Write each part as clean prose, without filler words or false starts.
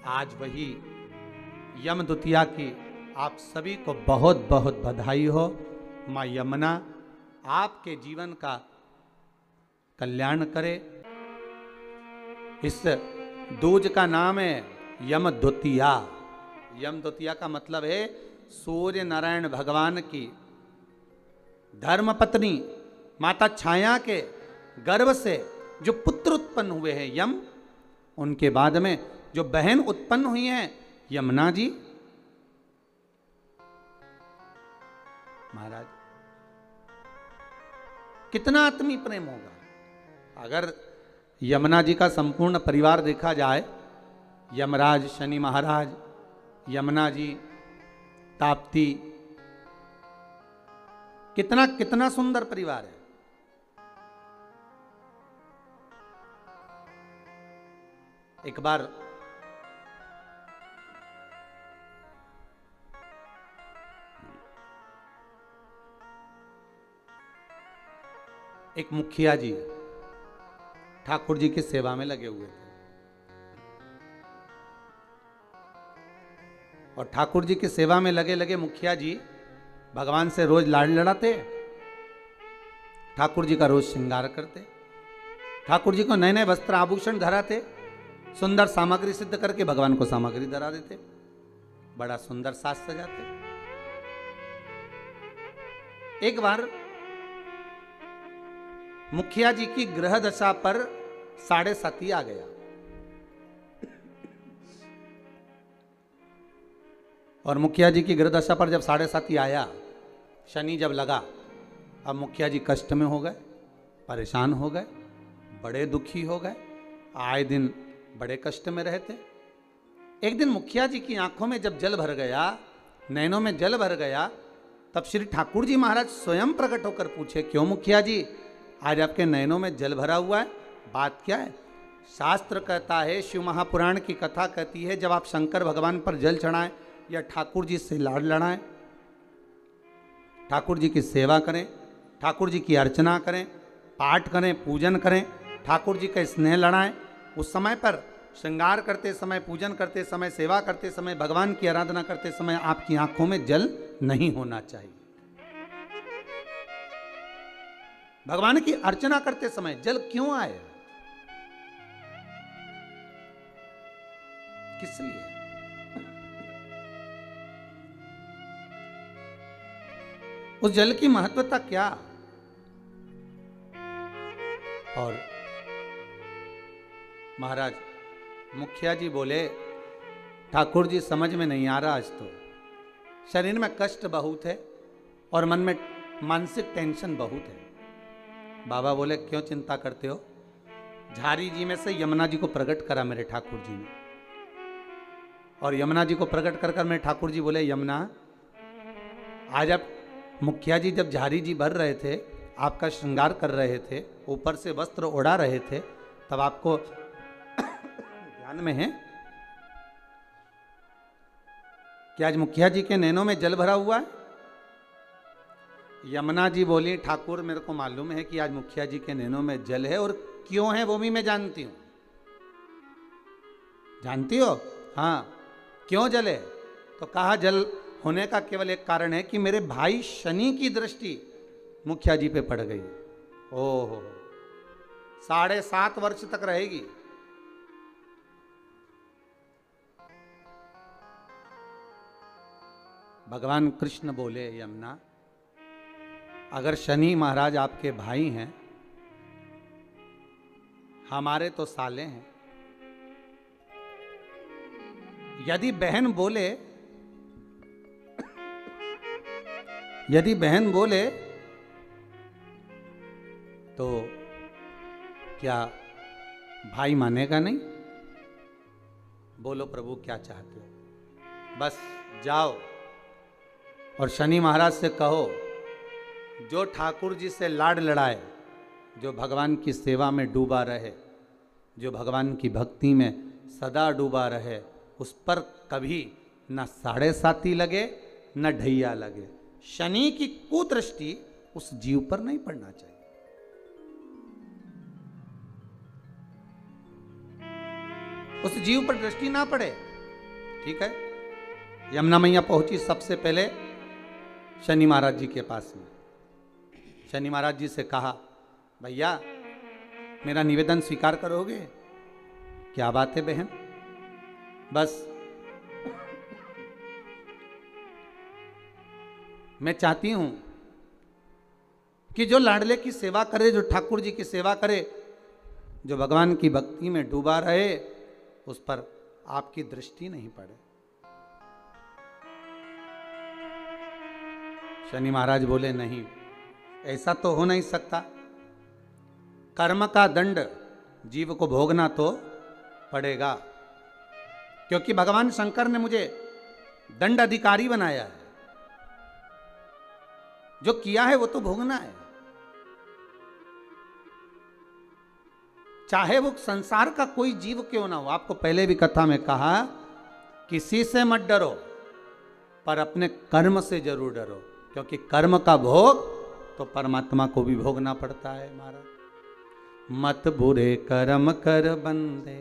आज वही यम द्वितीया की आप सभी को बहुत बहुत बधाई हो। माँ यमुना आपके जीवन का कल्याण करे। इस दूज का नाम है यम द्वितीया। यम द्वितीया का मतलब है सूर्य नारायण भगवान की धर्म पत्नी माता छाया के गर्भ से जो पुत्र उत्पन्न हुए हैं यम, उनके बाद में जो बहन उत्पन्न हुई हैं यमुना जी। महाराज कितना आत्मीय प्रेम होगा अगर यमुना जी का संपूर्ण परिवार देखा जाए। यमराज शनि महाराज, यमुना जी, ताप्ती, कितना कितना सुंदर परिवार है। एक बार एक मुखिया जी ठाकुर जी की सेवा में लगे हुए थे और ठाकुर जी की सेवा में लगे लगे मुखिया जी भगवान से रोज लाड़ लड़ाते, ठाकुर जी का रोज श्रृंगार करते, ठाकुर जी को नए नए वस्त्र आभूषण धराते, सुंदर सामग्री सिद्ध करके भगवान को सामग्री धरा देते, बड़ा सुंदर साज सजाते। एक बार मुखिया जी की ग्रह दशा पर 7.5 आ गया और मुखिया जी की ग्रह दशा पर जब 7.5 आया, शनि जब लगा, अब मुखिया जी कष्ट में हो गए, परेशान हो गए, बड़े दुखी हो गए, आए दिन बड़े कष्ट में रहते। एक दिन मुखिया जी की आंखों में जब जल भर गया, नैनों में जल भर गया, तब श्री ठाकुर जी महाराज स्वयं प्रकट होकर पूछे, क्यों मुखिया जी आज आपके नैनों में जल भरा हुआ है, बात क्या है? शास्त्र कहता है, शिव महापुराण की कथा कहती है, जब आप शंकर भगवान पर जल चढ़ाएं या ठाकुर जी से लाड़ लड़ाएं, ठाकुर जी की सेवा करें, ठाकुर जी की अर्चना करें, पाठ करें, पूजन करें, ठाकुर जी का स्नेह लड़ाएं, उस समय पर श्रृंगार करते समय, पूजन करते समय, सेवा करते समय, भगवान की आराधना करते समय आपकी आंखों में जल नहीं होना चाहिए। भगवान की अर्चना करते समय जल क्यों आए, किस लिए? उस जल की महत्वता क्या? और महाराज मुखिया जी बोले, ठाकुर जी समझ में नहीं आ रहा, आज तो शरीर में कष्ट बहुत है और मन में मानसिक टेंशन बहुत है। बाबा बोले, क्यों चिंता करते हो? झारी जी में से यमुना जी को प्रकट करा मेरे ठाकुर जी ने, और यमुना जी को प्रकट कर मेरे ठाकुर जी बोले, यमुना आज आप मुखिया जी जब झारी जी भर रहे थे, आपका श्रृंगार कर रहे थे, ऊपर से वस्त्र ओढ़ा रहे थे, तब आपको ध्यान में है कि आज मुखिया जी के नैनों में जल भरा हुआ है? यमुना जी बोली, ठाकुर मेरे को मालूम है कि आज मुखिया जी के नैनों में जल है, और क्यों है वो भी मैं जानती हूं। जानती हो? हाँ, क्यों जल है? तो कहा, जल होने का केवल एक कारण है कि मेरे भाई शनि की दृष्टि मुखिया जी पे पड़ गई। ओहो, 7.5 वर्ष तक रहेगी। भगवान कृष्ण बोले, यमुना अगर शनि महाराज आपके भाई हैं, हमारे तो साले हैं, यदि बहन बोले तो क्या भाई मानेगा नहीं? बोलो प्रभु क्या चाहते हो? बस जाओ और शनि महाराज से कहो, जो ठाकुर जी से लाड़ लड़ाए, जो भगवान की सेवा में डूबा रहे, जो भगवान की भक्ति में सदा डूबा रहे, उस पर कभी न 7.5 लगे न ढैया लगे। शनि की कुदृष्टि उस जीव पर नहीं पड़ना चाहिए। उस जीव पर दृष्टि ना पड़े। ठीक है। यमुना मैया पहुंची सबसे पहले शनि महाराज जी के पास में। शनि महाराज जी से कहा, भैया मेरा निवेदन स्वीकार करोगे? क्या बात है बहन? बस मैं चाहती हूं कि जो लाडले की सेवा करे, जो ठाकुर जी की सेवा करे, जो भगवान की भक्ति में डूबा रहे, उस पर आपकी दृष्टि नहीं पड़े। शनि महाराज बोले, नहीं, ऐसा तो हो नहीं सकता। कर्म का दंड जीव को भोगना तो पड़ेगा, क्योंकि भगवान शंकर ने मुझे दंड अधिकारी बनाया है। जो किया है वो तो भोगना है, चाहे वो संसार का कोई जीव क्यों ना हो। आपको पहले भी कथा में कहा, किसी से मत डरो, पर अपने कर्म से जरूर डरो, क्योंकि कर्म का भोग तो परमात्मा को भी भोगना पड़ता है। महाराज, मत बुरे कर्म कर बंदे,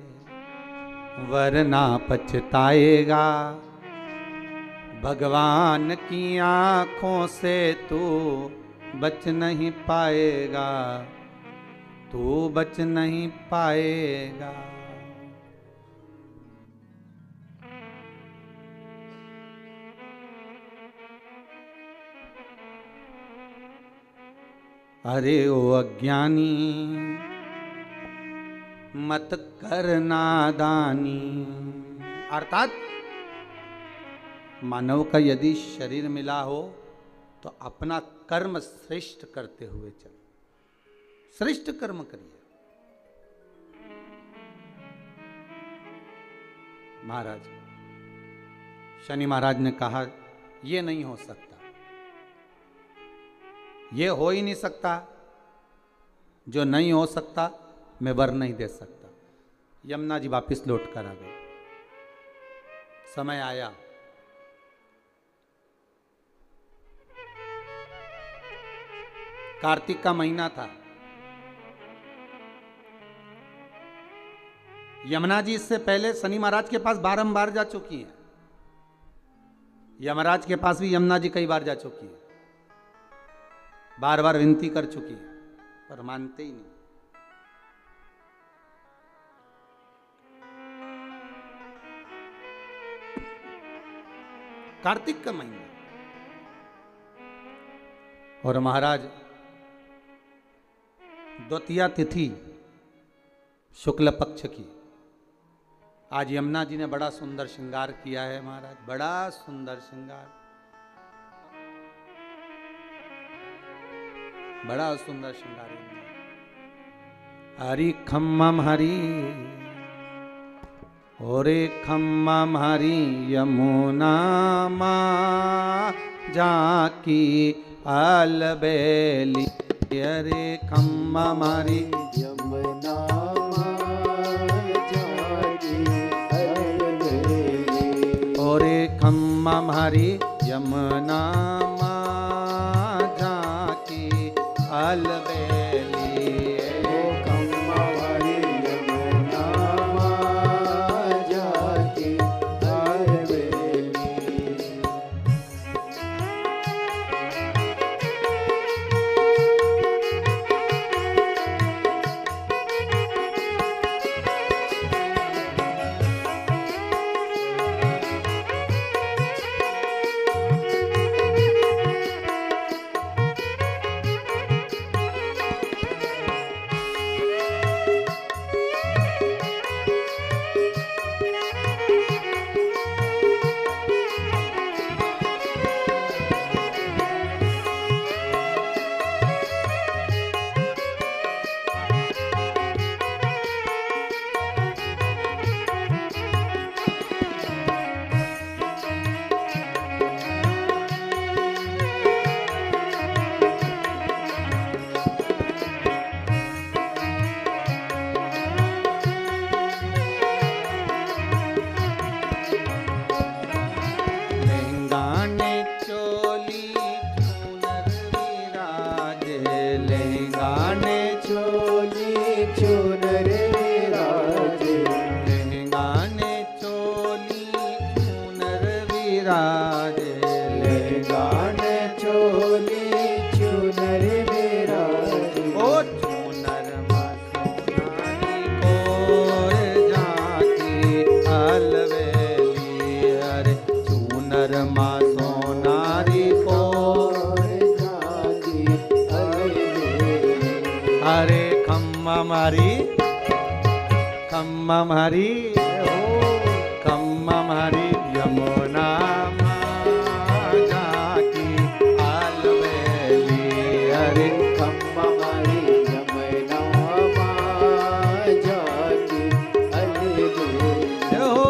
वरना पछताएगा। भगवान की आंखों से तू बच नहीं पाएगा, तू बच नहीं पाएगा। अरे ओ अज्ञानी, मत कर नादानी। अर्थात मानव का यदि शरीर मिला हो तो अपना कर्म श्रेष्ठ करते हुए चलो, श्रेष्ठ कर्म करिए। महाराज, शनि महाराज ने कहा, यह नहीं हो सकता, ये हो ही नहीं सकता। जो नहीं हो सकता मैं वर नहीं दे सकता। यमुना जी वापिस लौट कर आ गए। समय आया, कार्तिक का महीना था। यमुना जी इससे पहले शनि महाराज के पास बारंबार जा चुकी हैं। यमराज के पास भी यमुना जी कई बार जा चुकी है, बार बार विनती कर चुकी है, पर मानते ही नहीं। कार्तिक का महीना और महाराज द्वितीया तिथि शुक्ल पक्ष की। आज यमुना जी ने बड़ा सुंदर श्रृंगार किया है महाराज, बड़ा सुंदर श्रृंगार, बड़ा सुंदर श्रृंगार। हरि खम्मम हरि ओरे खम्मम हरि यमुना माँ जाकी अलबेली। अरे खम्मम हरि यमुना जाकी अलबेली। ओरे खम्मम हरि यमुना माँ जाकी अलबेली। ओ खम्मा हरि यमुना जाकी अलबेली। राजे गाने चोली चुनर विराजे ओ चूनर सोनारी कोर झांकी अलवेली अरे चूनर सोनारी कोर झांकी अलवेली अरे खम्मा मारी यमुना माँ झांकी अलवेली अरे खम्मा मारी यमुना माँ झांकी अलवेली हो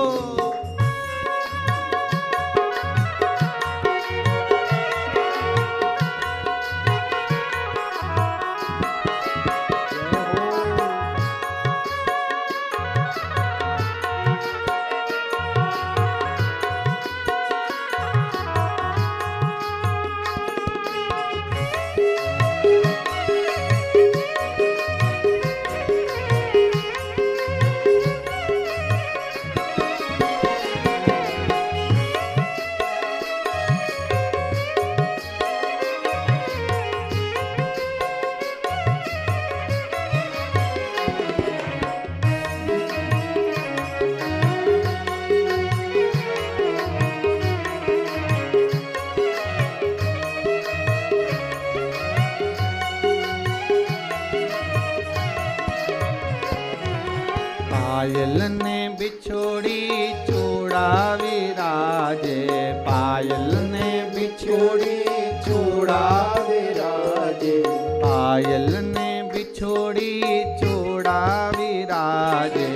पायल ने बिछोड़ी चूड़ा विराजे पायल ने बिछोड़ी चूड़ा विराजे पायल ने बिछोड़ी चूड़ा विराजे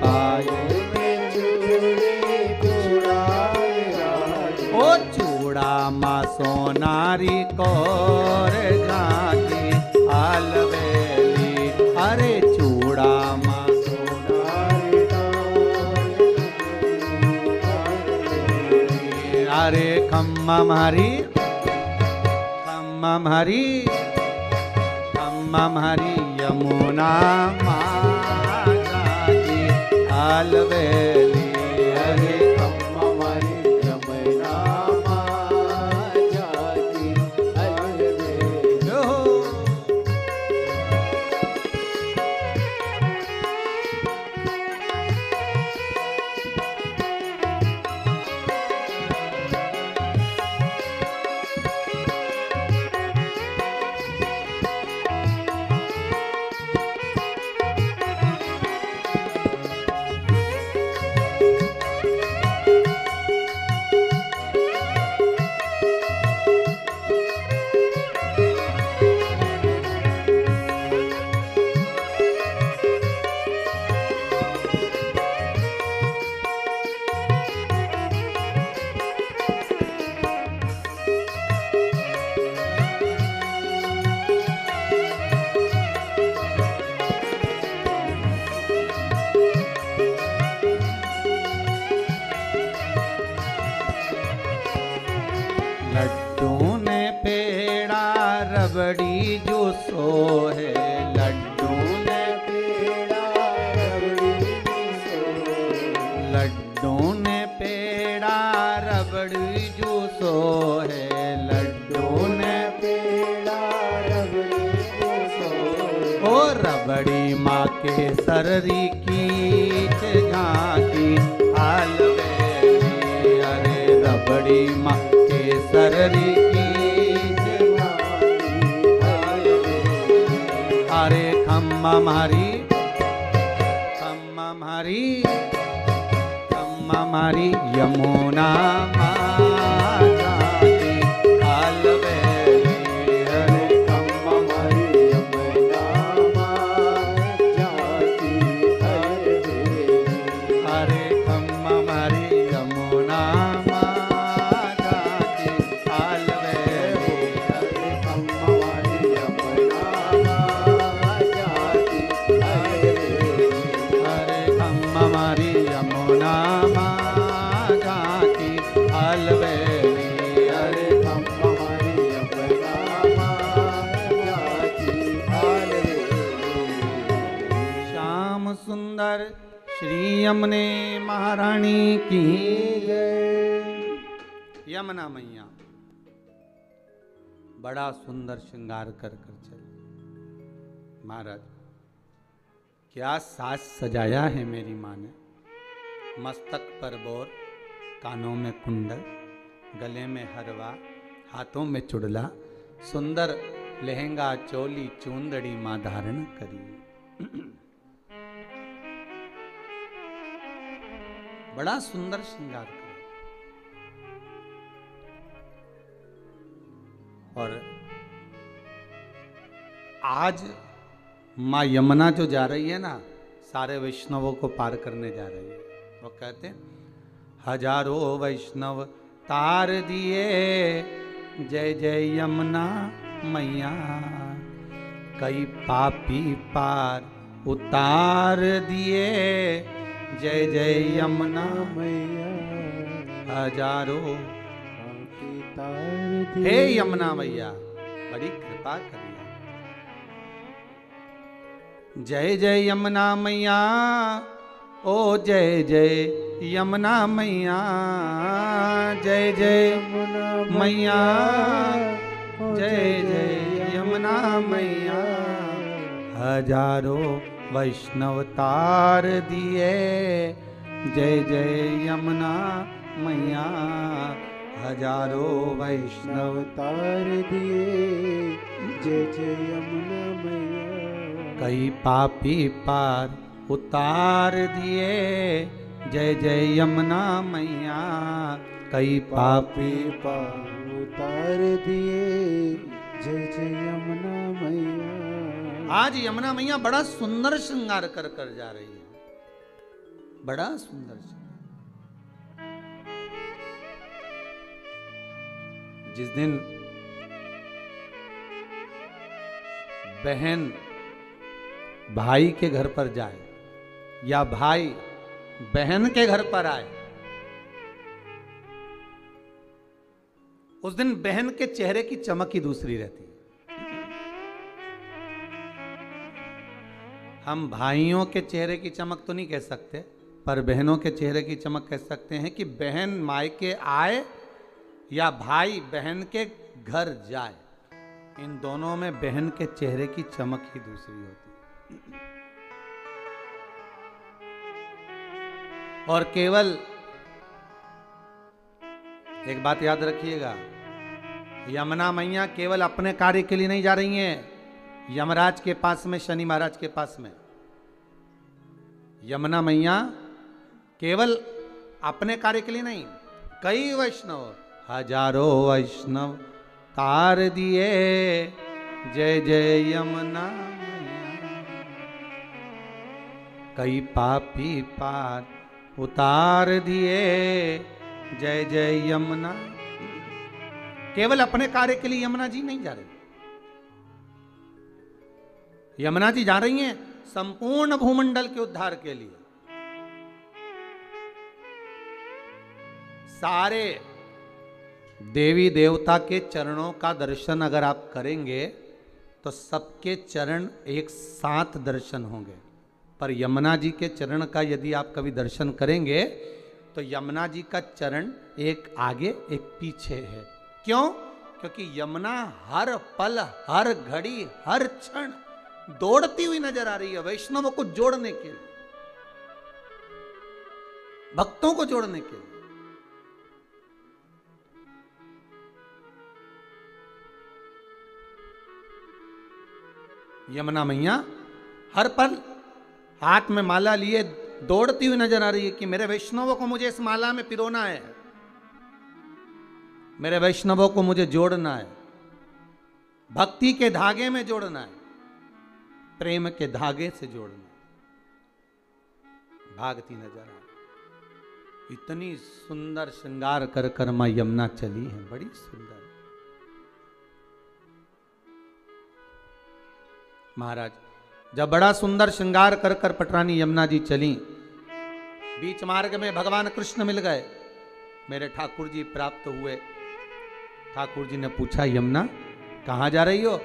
पायल में चूड़ी चूड़ा विराजे ओ चूड़ा माँ सोनारी कोर झांकी अलवेली अरे चूड़ा माँ अरे खम्मा मारी यमुना माँ झांकी अलवेली अरे खम्मा मारी यमुना माँ झांकी अलवेली हो लड्डू ने पेड़ा रबड़ी जो सो है लड्डू ने पेड़ा रबड़ी सो लड्डू ने पेड़ा रबड़ी जो सो है लड्डू ने पेड़ा रबड़ी सो ओ रबड़ी माँ के सररी की झांकी अलवेली अरे रबड़ी माँ के सररी की अरे खम्मा मारी यमुना माँ झांकी अलवेली अरे खम्मा मारी यमुना माँ झांकी अलवेली अरे खम्मा मारी यमुना माँ झांकी अलवेली हरे खम्मा मारी यमुना माँ झांकी अलवेली हरे खम्मा मारी यमुना माँ झांकी अलवेली हरे खम्मा मारी यमुना माँ झांकी अलवेली श्याम सुंदर श्री यमुने महारानी की जय यमुना मैया बड़ा सुंदर श्रृंगार कर कर चली। महाराज क्या साज सजाया है मेरी माँ ने, मस्तक पर बोर, कानों में कुंडल, गले में हरवा, हाथों में चुड़ला, सुंदर लहंगा चोली चूंदड़ी माँ धारण करी। बड़ा सुंदर श्रृंगार कर। और आज माँ यमुना जो जा रही है ना, सारे वैष्णवों को पार करने जा रही है। वो कहते हैं हजारों वैष्णव तार दिए, जय जय यमुना मैया, कई पापी पार उतार दिए, जय जय यमुना मैया, हजारों। तार हे यमुना मैया बड़ी कृपा करिए। जय जय यमुना मैया, ओ जय जय यमुना मैया, जय जय मैया, जय जय यमुना मैया, हजारों वैष्णव तार दिए, जय जय यमुना मैया, हजारों वैष्णव तार दिए, जय जय यमुना मैया, कई पापी पार उतार दिए, जय जय यमुना मैया, कई पापी पार उतार दिए, जय जय यमुना मैया। आज यमुना मैया बड़ा सुंदर श्रृंगार कर कर जा रही है, बड़ा सुंदर श्रृंगार। जिस दिन बहन भाई के घर पर जाए या भाई बहन के घर पर आए, उस दिन बहन के चेहरे की चमक ही दूसरी रहती है। हम भाइयों के चेहरे की चमक तो नहीं कह सकते, पर बहनों के चेहरे की चमक कह सकते हैं कि बहन मायके आए या भाई बहन के घर जाए, इन दोनों में बहन के चेहरे की चमक ही दूसरी होती है। और केवल एक बात याद रखिएगा, यमुना मैया केवल अपने कार्य के लिए नहीं जा रही हैं यमराज के पास में, शनि महाराज के पास में। यमुना मैया केवल अपने कार्य के लिए नहीं, कई वैष्णव, हजारों वैष्णव तार दिए, जय जय यमुना मैया, कई पापी पार उतार दिए, जय जय यमुना। केवल अपने कार्य के लिए यमुना जी नहीं जा रही, यमुना जी जा रही हैं संपूर्ण भूमंडल के उद्धार के लिए। सारे देवी देवता के चरणों का दर्शन अगर आप करेंगे तो सबके चरण एक साथ दर्शन होंगे, पर यमुना जी के चरण का यदि आप कभी दर्शन करेंगे तो यमुना जी का चरण एक आगे एक पीछे है। क्यों? क्योंकि यमुना हर पल, हर घड़ी, हर क्षण दौड़ती हुई नजर आ रही है वैष्णवों को जोड़ने के लिए, भक्तों को जोड़ने के लिए। यमुना मैया हर पल हाथ में माला लिए दौड़ती हुई नजर आ रही है कि मेरे वैष्णवों को मुझे इस माला में पिरोना है, मेरे वैष्णवों को मुझे जोड़ना है, भक्ति के धागे में जोड़ना है, प्रेम के धागे से जोड़ना है। भागती नजर आ रही, इतनी सुंदर श्रृंगार कर कर मां यमुना चली है, बड़ी सुंदर। महाराज जब बड़ा सुंदर श्रृंगार कर कर पटरानी यमुना जी चली, बीच मार्ग में भगवान कृष्ण मिल गए, मेरे ठाकुर जी प्राप्त हुए। ठाकुर जी ने पूछा यमुना कहाँ जा रही हो?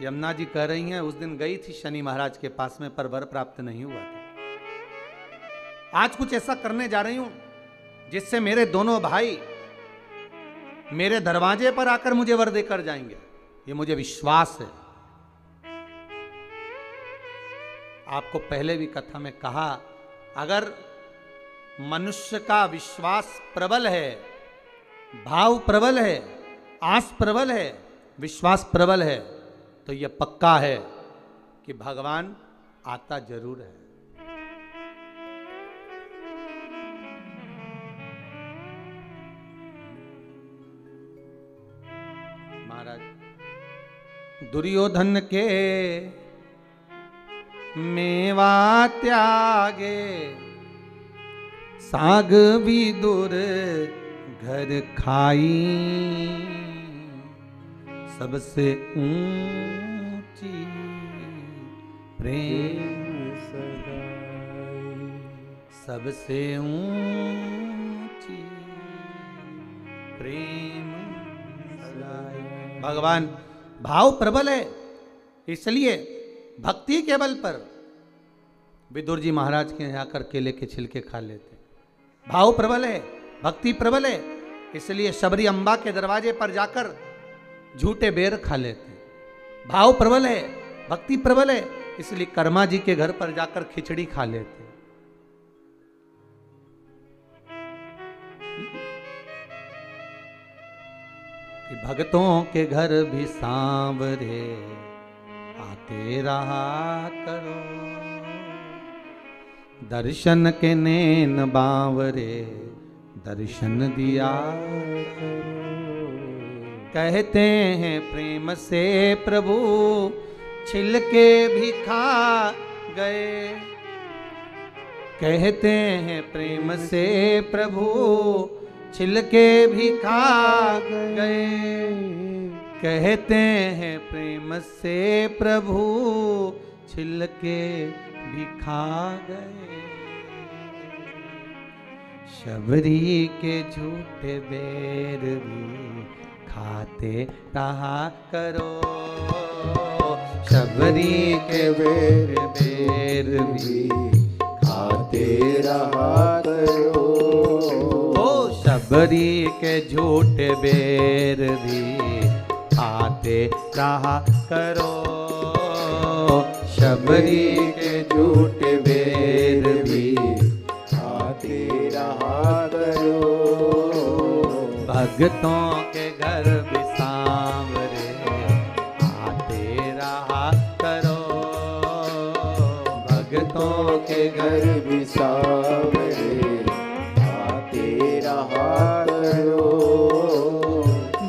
यमुना जी कह रही हैं उस दिन गई थी शनि महाराज के पास में, पर वर प्राप्त नहीं हुआ था। आज कुछ ऐसा करने जा रही हूं जिससे मेरे दोनों भाई मेरे दरवाजे पर आकर मुझे वर देकर जाएंगे, ये मुझे विश्वास है। आपको पहले भी कथा में कहा, अगर मनुष्य का विश्वास प्रबल है, भाव प्रबल है, आस प्रबल है, विश्वास प्रबल है, तो यह पक्का है कि भगवान आता जरूर है। महाराज दुर्योधन के मेवा त्यागे, साग विदुर घर खाई, सबसे ऊंची प्रेम सगाई, सबसे ऊंची प्रेम सगाई। भगवान भाव प्रबल है, इसलिए भक्ति के बल पर विदुर जी महाराज के यहाँ आकर केले के छिलके खा लेते। भाव प्रबल है, भक्ति प्रबल है, इसलिए शबरी अम्बा के दरवाजे पर जाकर झूठे बेर खा लेते। भाव प्रबल है, भक्ति प्रबल है, इसलिए कर्मा जी के घर पर जाकर खिचड़ी खा लेते। कि भक्तों के घर भी सांवरे आते रहा करो, दर्शन के नैन बावरे दर्शन दिया करो। कहते हैं प्रेम से प्रभु छिलके भी खा गए, कहते हैं प्रेम से प्रभु छिलके भी खा गए, कहते हैं प्रेम से प्रभु छिलके भी खा गए। शबरी के झूठे बेर भी खाते रहा करो, शबरी के बेर भी खाते रहा करो। ओ शबरी के झूठे बेर भी खाते रहा करो, शबरी के झूठे बेर भी खाते रहा करो। भक्तों के घर भी सांवरे आते रहा करो, भक्तों के घर भी सांवरे आते रहा करो।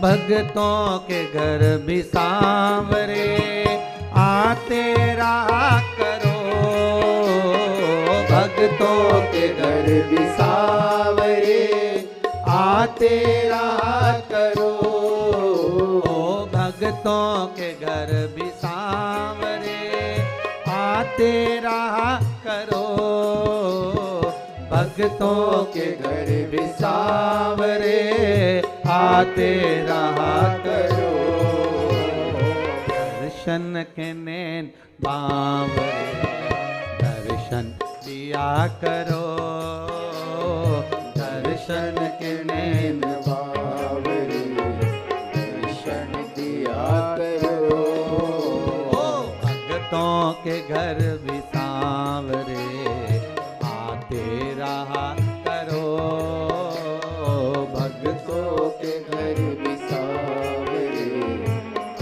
भक्तों के घर भी सांवरे आते रहा करो, भक्तों के घर भी सांवरे आते रहा करो, भक्तों के घर भी सांवरे आते रहा करो, भक्तों के घर भी सांवरे आते रहा करो। दर्शन के नैन बावरे दर्शन दिया करो, दर्शन के नैन बावरे दर्शन दिया करो। भक्तों के घर भी सांवरे आते रहा करो, भक्तों के घर भी सांवरे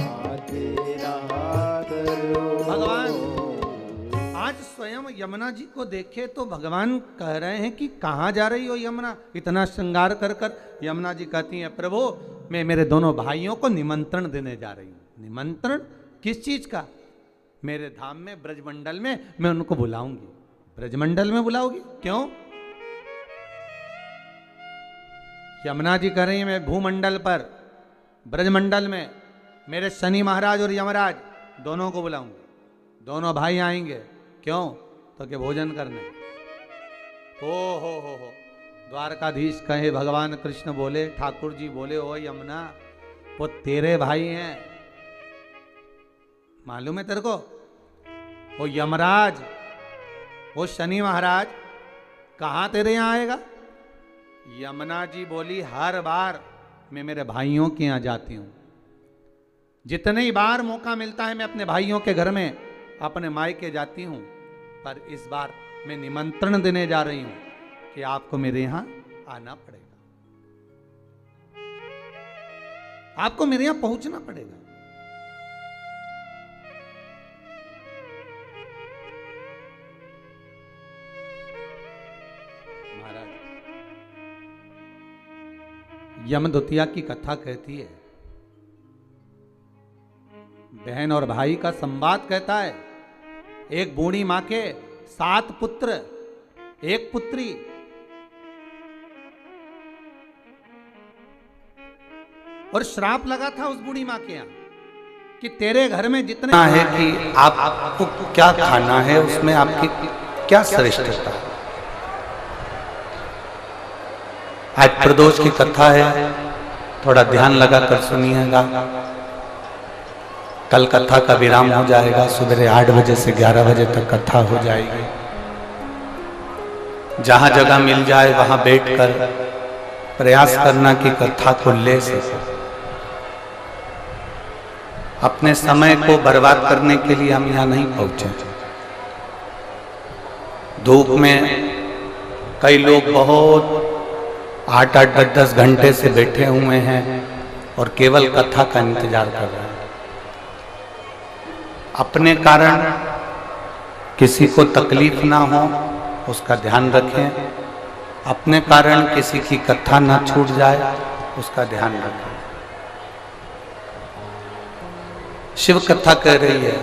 आते रहा करो। भगवान आज स्वयं यमुना जी को देखे तो भगवान कह रहे हैं कि कहाँ जा रही हो यमुना, इतना श्रृंगार कर कर। यमुना जी कहती हैं प्रभु मैं मेरे दोनों भाइयों को निमंत्रण देने जा रही हूँ। निमंत्रण किस चीज का? मेरे धाम में ब्रजमंडल में मैं उनको बुलाऊंगी। ब्रजमंडल में बुलाओगी? क्यों? यमुना जी कह रही है मैं भूमंडल पर ब्रजमंडल में मेरे शनि महाराज और यमराज दोनों को बुलाऊंगी। दोनों भाई आएंगे। क्यों? तो के भोजन करने। हो द्वारकाधीश कहे, भगवान कृष्ण बोले, ठाकुर जी बोले, ओ यमुना वो तेरे भाई हैं, मालूम है तेरे को? वो यमराज, वो शनि महाराज कहाँ तेरे यहाँ आएगा? यमुना जी बोली हर बार मैं मेरे भाइयों के यहाँ जाती हूँ। जितने ही बार मौका मिलता है मैं अपने भाइयों के घर में, अपने मायके जाती हूँ, पर इस बार मैं निमंत्रण देने जा रही हूँ कि आपको मेरे यहाँ आना पड़ेगा, आपको मेरे यहाँ पहुंचना पड़ेगा। महाराज, यमदूतिया की कथा कहती है, बहन और भाई का संवाद कहता है। एक बूढ़ी मां के 7 पुत्र, 1 पुत्री। और श्राप लगा था उस बूढ़ी मां के यहाँ कि तेरे घर में जितने है कि आपको क्या खाना है, उसमें आपकी क्या श्रेष्ठता है। आज प्रदोष की कथा है, थोड़ा ध्यान लगाकर सुनिएगा। कल कथा का विराम हो जाएगा, सुबह 8 बजे से 11 बजे तक कथा हो जाएगी। जहां जगह मिल जाए वहां बैठकर प्रयास करना कि कथा को ले सके। अपने समय को बर्बाद करने के लिए हम यहाँ नहीं पहुंचे। धूप में कई लोग बहुत 8-8, 10-10 घंटे से बैठे हुए हैं और केवल कथा का इंतजार कर रहे हैं। अपने कारण किसी को तकलीफ ना हो उसका ध्यान रखें, अपने कारण किसी की कथा ना छूट जाए उसका ध्यान रखें। शिव कथा कह रही है,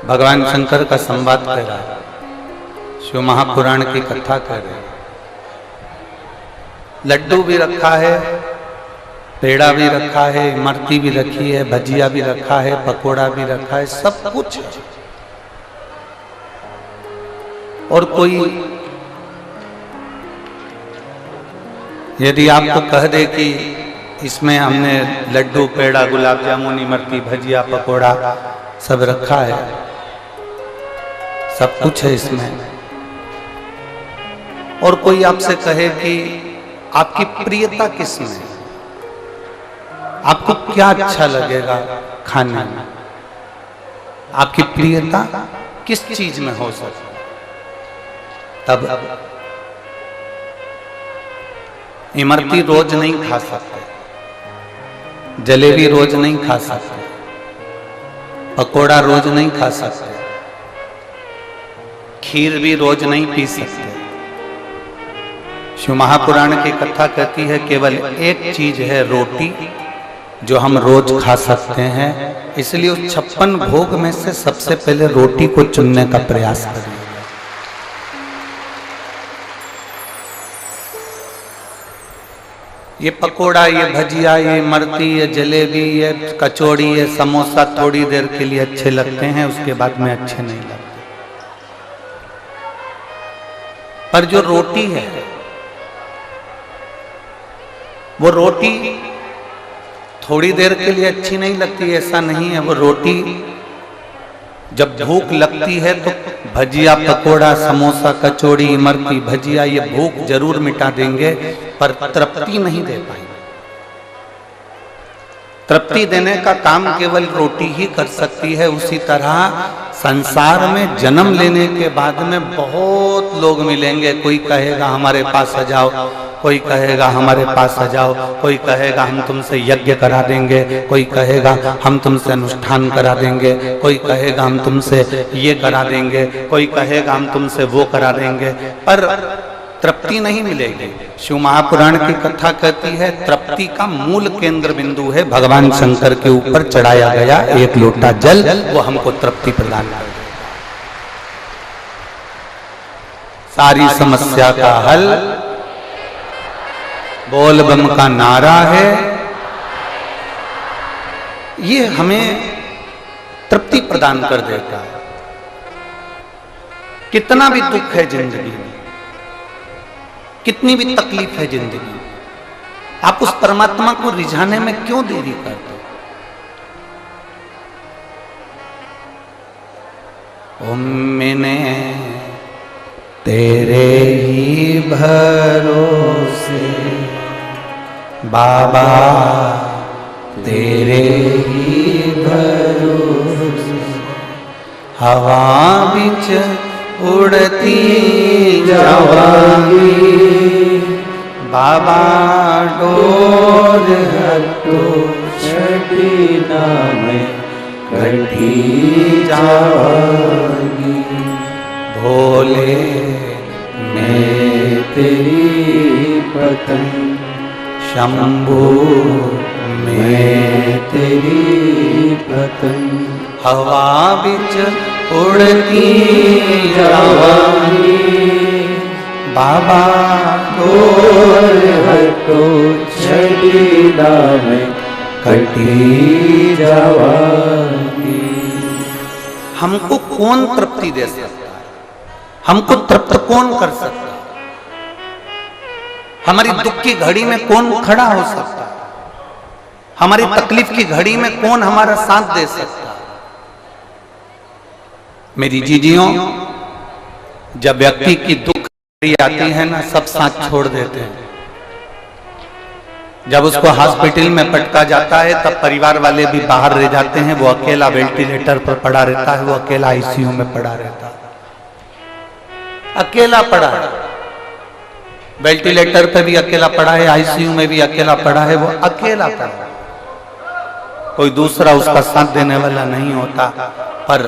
भगवान शंकर का संवाद कह रहा है, शिव महापुराण की कथा कह रहे हैं। लड्डू भी रखा है, पेड़ा भी रखा है, इमरती भी रखी है, भजिया भी रखा है, पकोड़ा भी रखा है, सब कुछ है। और कोई यदि आपको कह दे कि इसमें हमने लड्डू, पेड़ा, गुलाब जामुन, इमरती, भजिया, पकोड़ा सब रखा है, सब कुछ है इसमें, और कोई आपसे कहे कि आपकी प्रियता किसमें है, आपको क्या अच्छा लगेगा खाने में, आपकी प्रियता किस चीज में हो सकती, तब इमरती रोज नहीं खा सकते, जलेबी रोज नहीं खा सकते, पकोड़ा रोज नहीं खा सकते, खीर भी रोज नहीं पी सकते। शिव महापुराण की कथा कहती है केवल एक चीज है रोटी जो हम रोज खा सकते हैं, इसलिए उस 56 भोग में से सबसे पहले रोटी को चुनने का प्रयास करें। ये पकोड़ा, ये भजिया, ये इमरती, ये जलेबी, ये कचौड़ी, ये समोसा थोड़ी देर के लिए अच्छे लगते हैं, उसके बाद में अच्छे नहीं लगते। पर जो रोटी है वो रोटी थोड़ी देर के लिए अच्छी नहीं लगती, ऐसा नहीं है। वो रोटी जब भूख लगती है तो भजिया, पकोड़ा, समोसा, कचौड़ी, इमरती, भजिया ये भूख जरूर मिटा देंगे पर तृप्ति नहीं दे पाएंगे। तृप्ति देने का काम केवल रोटी ही कर सकती है। उसी तरह संसार में जन्म लेने के बाद में बहुत लोग मिलेंगे, कोई कहेगा हमारे पास आ जाओ, कोई कहेगा हमारे पास आ जाओ, कोई कहेगा हम तुमसे यज्ञ करा देंगे, कोई कहेगा हम तुमसे अनुष्ठान करा देंगे, कोई कहेगा हम तुमसे ये करा देंगे, कोई कहेगा हम तुमसे वो करा देंगे, पर तृप्ति नहीं मिलेगी। शिव महापुराण की कथा कहती है तृप्ति का मूल केंद्र बिंदु है भगवान शंकर के ऊपर चढ़ाया गया एक लोटा जल, वो हमको तृप्ति प्रदान कर देगा। सारी समस्या का हल बोल बम का नारा है, ये हमें तृप्ति प्रदान कर देता है। कितना भी दुख है जिंदगी में, कितनी भी तकलीफ है जिंदगी में, आप उस परमात्मा को रिझाने में क्यों देरी करते हो? मैंने तेरे ही भरोसे बाबा तेरे ही भरोसे हवा बिच उड़ती जावांगी, बाबा डोर हटो छड़ी ना मैं कटी जाऊंगी। भोले मैं तेरी पतंग, शंभू मैं तेरी पतंग, हवा बिच उड़ती जावांगी। बाबा डोर हटो छड़ी ना मैं कटी जावांगी। हमको कौन तृप्ति दे सकता है? हमको तृप्त कौन कर सकता है? हमारी दुख की घड़ी में कौन खड़ा हो सकता है? हमारी तकलीफ की घड़ी में कौन हमारा साथ दे सकता है? मेरी जीजियों, जब व्यक्ति की दुख घड़ी आती है ना, सब साथ छोड़ देते हैं। जब उसको हॉस्पिटल में पटका जाता है तब परिवार वाले भी बाहर रह जाते हैं, वो अकेला वेंटिलेटर पर पड़ा रहता है, वो अकेला आईसीयू में पड़ा रहता है, अकेला पड़ा है, वेंटिलेटर पे भी अकेला पड़ा है, आईसीयू में भी अकेला पड़ा है, वो अकेला पड़ा है, कोई दूसरा उसका साथ देने वाला नहीं होता। पर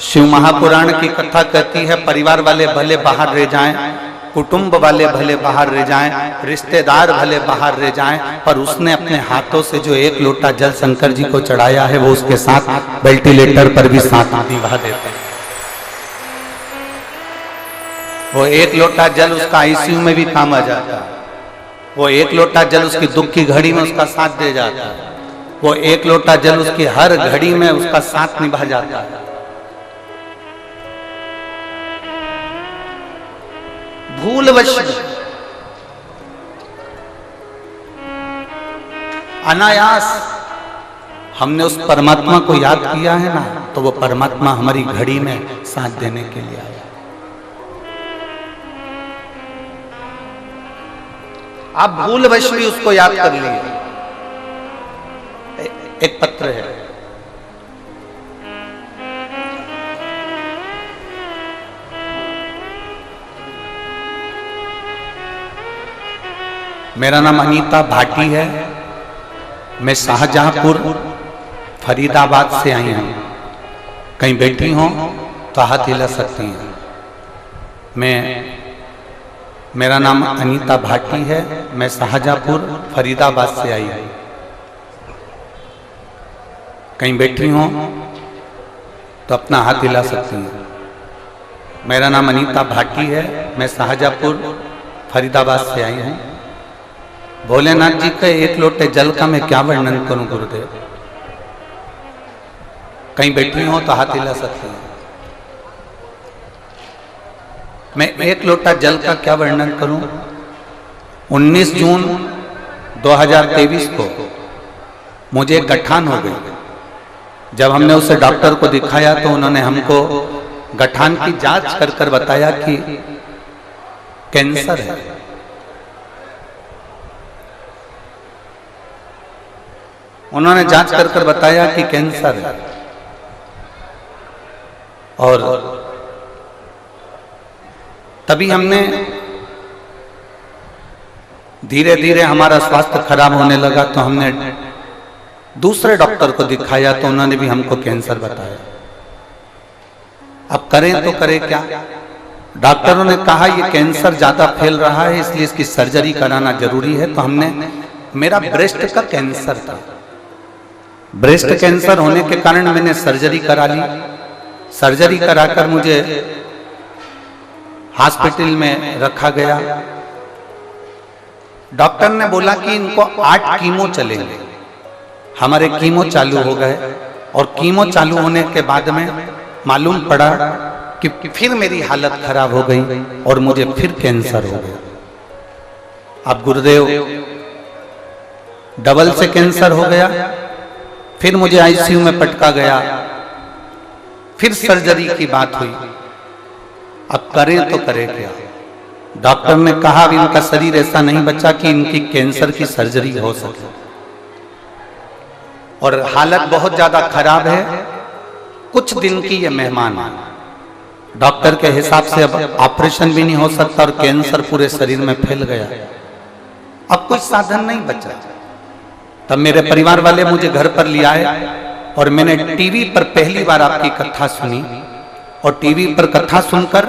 शिव महापुराण की कथा कहती है, परिवार वाले भले बाहर रह जाएं, कुटुंब वाले भले बाहर रह जाएं, रिश्तेदार भले बाहर रह जाएं, पर उसने अपने हाथों से जो एक लोटा जल शंकर जी को चढ़ाया है, वो उसके साथ वेंटिलेटर पर भी साथ निभा देते हैं। वो एक लोटा जल उसका आईसीयू में भी काम आ जाता है, वो एक लोटा जल उसकी दुख की घड़ी में उसका साथ दे जाता है, वो एक लोटा जल उसकी हर घड़ी में उसका साथ निभा जाता है। भूलवश अनायास हमने उस परमात्मा को याद किया है ना, तो वो परमात्मा हमारी घड़ी में साथ देने के लिए आया। आप भूलवश भी उसको याद कर लिए। एक पत्र है, मेरा नाम अनीता भाटी है, मैं शाहजहांपुर फरीदाबाद से आई हूँ। कहीं बैठी हो तो हाथ हिला सकती हैं। मेरा नाम अनीता भाटी है, मैं शाहजहांपुर फरीदाबाद से आई हूँ। कहीं बैठी हो तो अपना हाथ हिला सकती हैं। मेरा नाम अनीता भाटी है, मैं शाहजहांपुर फरीदाबाद से आई हूँ। भोलेनाथ जी के एक लोटे जल का मैं क्या वर्णन करूं गुरुदेव? कहीं बैठी हो तो हाथ हिला सकते हैं। मैं एक लोटा जल का क्या वर्णन करूं? 19 जून 2023 को मुझे गठान हो गई। जब हमने उसे डॉक्टर को दिखाया तो उन्होंने हमको गठान की जांच कर कर बताया कि कैंसर है। उन्होंने जांच कर कर बताया कि कैंसर है, और तभी हमने धीरे धीरे हमारा स्वास्थ्य खराब होने लगा, तो हमने दूसरे डॉक्टर को दिखाया तो उन्होंने भी हमको कैंसर बताया। अब करें तो करें क्या? डॉक्टरों ने कहा ये कैंसर ज्यादा फैल रहा है, इसलिए इसकी सर्जरी कराना जरूरी है। तो हमने, मेरा ब्रेस्ट का कैंसर था, ब्रेस्ट कैंसर होने के कारण मैंने सर्जरी करा ली। सर्जरी कराकर मुझे हॉस्पिटल में रखा गया। डॉक्टर ने बोला कि इनको 8 कीमो चलेंगे। हमारे कीमो चालू हो गए, और कीमो चालू होने के बाद में मालूम पड़ा कि फिर मेरी हालत खराब हो गई और मुझे फिर कैंसर हो गया। अब गुरुदेव, डबल से कैंसर हो गया, फिर मुझे आईसीयू में पटका गया, फिर सर्जरी की बात हुई। अब करें तो करें क्या? डॉक्टर ने कहा भी इनका शरीर ऐसा नहीं बचा कि इनकी कैंसर की सर्जरी हो सके, और हालत बहुत ज्यादा खराब है। कुछ दिन की ये मेहमान है, डॉक्टर के हिसाब से अब ऑपरेशन भी नहीं हो सकता और कैंसर पूरे शरीर में फैल गया, अब कोई साधन नहीं बचा। तब मेरे परिवार वाले मुझे घर पर ले आए और मैंने टीवी पर पहली बार आपकी कथा सुनी, और टीवी पर कथा सुनकर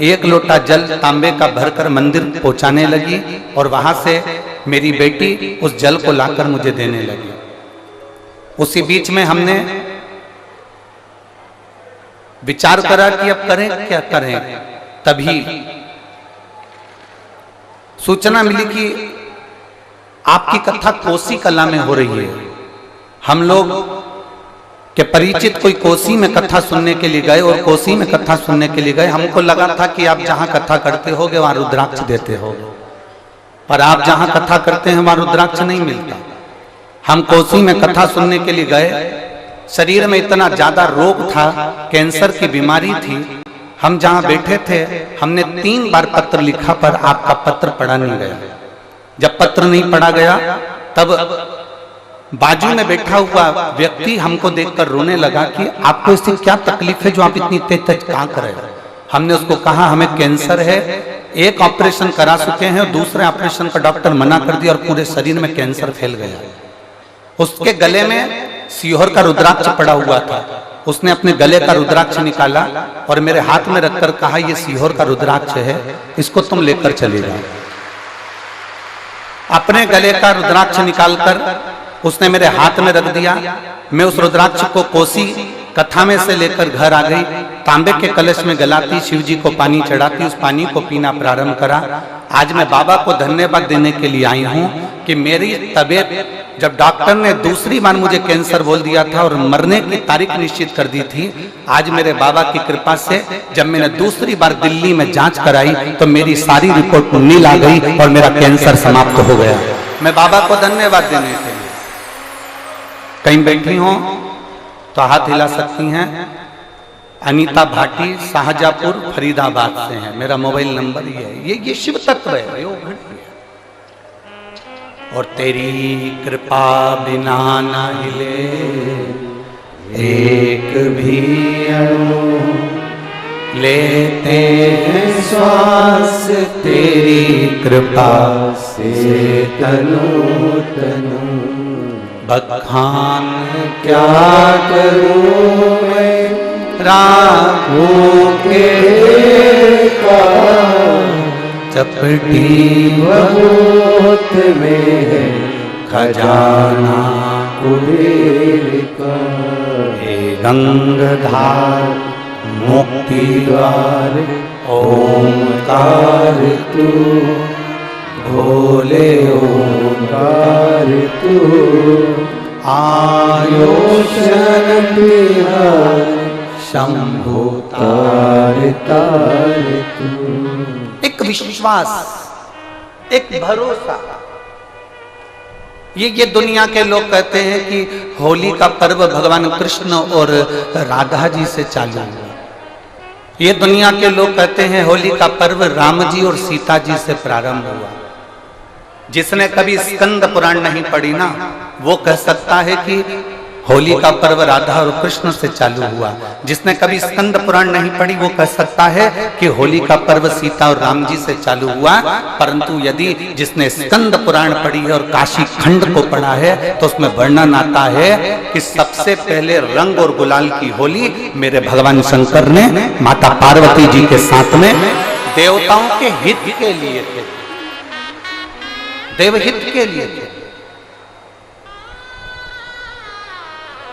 एक लोटा जल तांबे का भरकर मंदिर पहुंचाने लगी, और वहां से मेरी बेटी उस जल को लाकर मुझे देने लगी। उसी बीच में हमने विचार करा कि अब करें क्या करें। तभी सूचना मिली कि आपकी कथा कोसी कला में हो रही है। हम लोग के परिचित कोई कोसी में कथा सुनने के लिए गए, और कोसी में कथा सुनने के लिए गए। हमको लगा था कि आप जहां कथा करते होगे वहां रुद्राक्ष देते हो, पर आप जहां कथा करते हैं वहां रुद्राक्ष नहीं मिलता। हम कोसी में कथा सुनने के लिए गए, शरीर में इतना ज्यादा रोग था, कैंसर की बीमारी थी। हम जहां बैठे थे हमने 3 बार पत्र लिखा, पर आपका पत्र पढ़ा नहीं गया। जब पत्र नहीं पढ़ा गया तब बाजू में बैठा हुआ व्यक्ति हमको देखकर रोने लगा कि आपको इससे क्या तकलीफ है जो आप इतनी तेज कहाँ कर रहे हो। हमने उसको कहा हमें कैंसर है, एक ऑपरेशन करा चुके हैं और दूसरे ऑपरेशन का डॉक्टर मना कर दिया और पूरे शरीर में कैंसर फैल गया। उसके गले में सीहोर का रुद्राक्ष पड़ा हुआ था, उसने अपने गले का रुद्राक्ष निकाला और मेरे हाथ में रखकर कहा ये सीहोर का रुद्राक्ष है, इसको तुम लेकर चले जाओ। अपने गले का रुद्राक्ष निकालकर उसने मेरे हाथ में रख दिया। मैं उस रुद्राक्ष को कोसी कथा में से लेकर घर आ गई, तांबे के कलश में गलाती, शिव जी को पानी चढ़ाती, उस पानी को पीना प्रारंभ करा। आज मैं बाबा को धन्यवाद देने के लिए आई हूँ कि मेरी तबीयत, जब डॉक्टर ने दूसरी बार मुझे कैंसर बोल दिया था और मरने की तारीख निश्चित कर दी थी, आज मेरे बाबा की कृपा से जब मैंने दूसरी बार दिल्ली में जांच कराई तो मेरी सारी रिपोर्ट नील आ गई और मेरा कैंसर समाप्त हो गया। मैं बाबा को धन्यवाद देने के लिए, कहीं बैठी हो तो हाथ हिला सकती हैं। अनीता भाटी शाहजहांपुर फरीदाबाद से है, मेरा मोबाइल नंबर ही है। ये शिव तत्व है, योग घड़ी है। और तेरी कृपा बिना न हिले एक भी अणु, लेते हैं श्वास तेरी कृपा से तनु तनु। बखान क्या करूं मैं राखों के का, चपटी बहुत में है खजाना कुबेर का। हे गंगाधार मुक्ति द्वार ओंकार तू, भोले ओंकार तू। आयो शरण बिहार शंभु तार तार तू। एक विश्वास, एक भरोसा। ये दुनिया के लोग कहते हैं कि होली का पर्व भगवान कृष्ण और राधा जी से चालू हुआ। ये दुनिया के लोग कहते हैं होली का पर्व राम जी और सीता जी से प्रारंभ हुआ। जिसने कभी स्कंद पुराण नहीं पढ़ी ना, वो कह सकता है कि होली का पर्व राधा और कृष्ण से चालू हुआ। जिसने कभी स्कंद पुराण नहीं पढ़ी वो कह सकता है कि होली का पर्व सीता और राम जी से चालू हुआ। परंतु यदि जिसने स्कंद पुराण पढ़ी है और काशी खंड को पढ़ा है तो उसमें वर्णन आता है कि सबसे पहले रंग और गुलाल की होली मेरे भगवान शंकर ने माता पार्वती जी के साथ में देवताओं के हित के लिए थे, देवहित के लिए थे।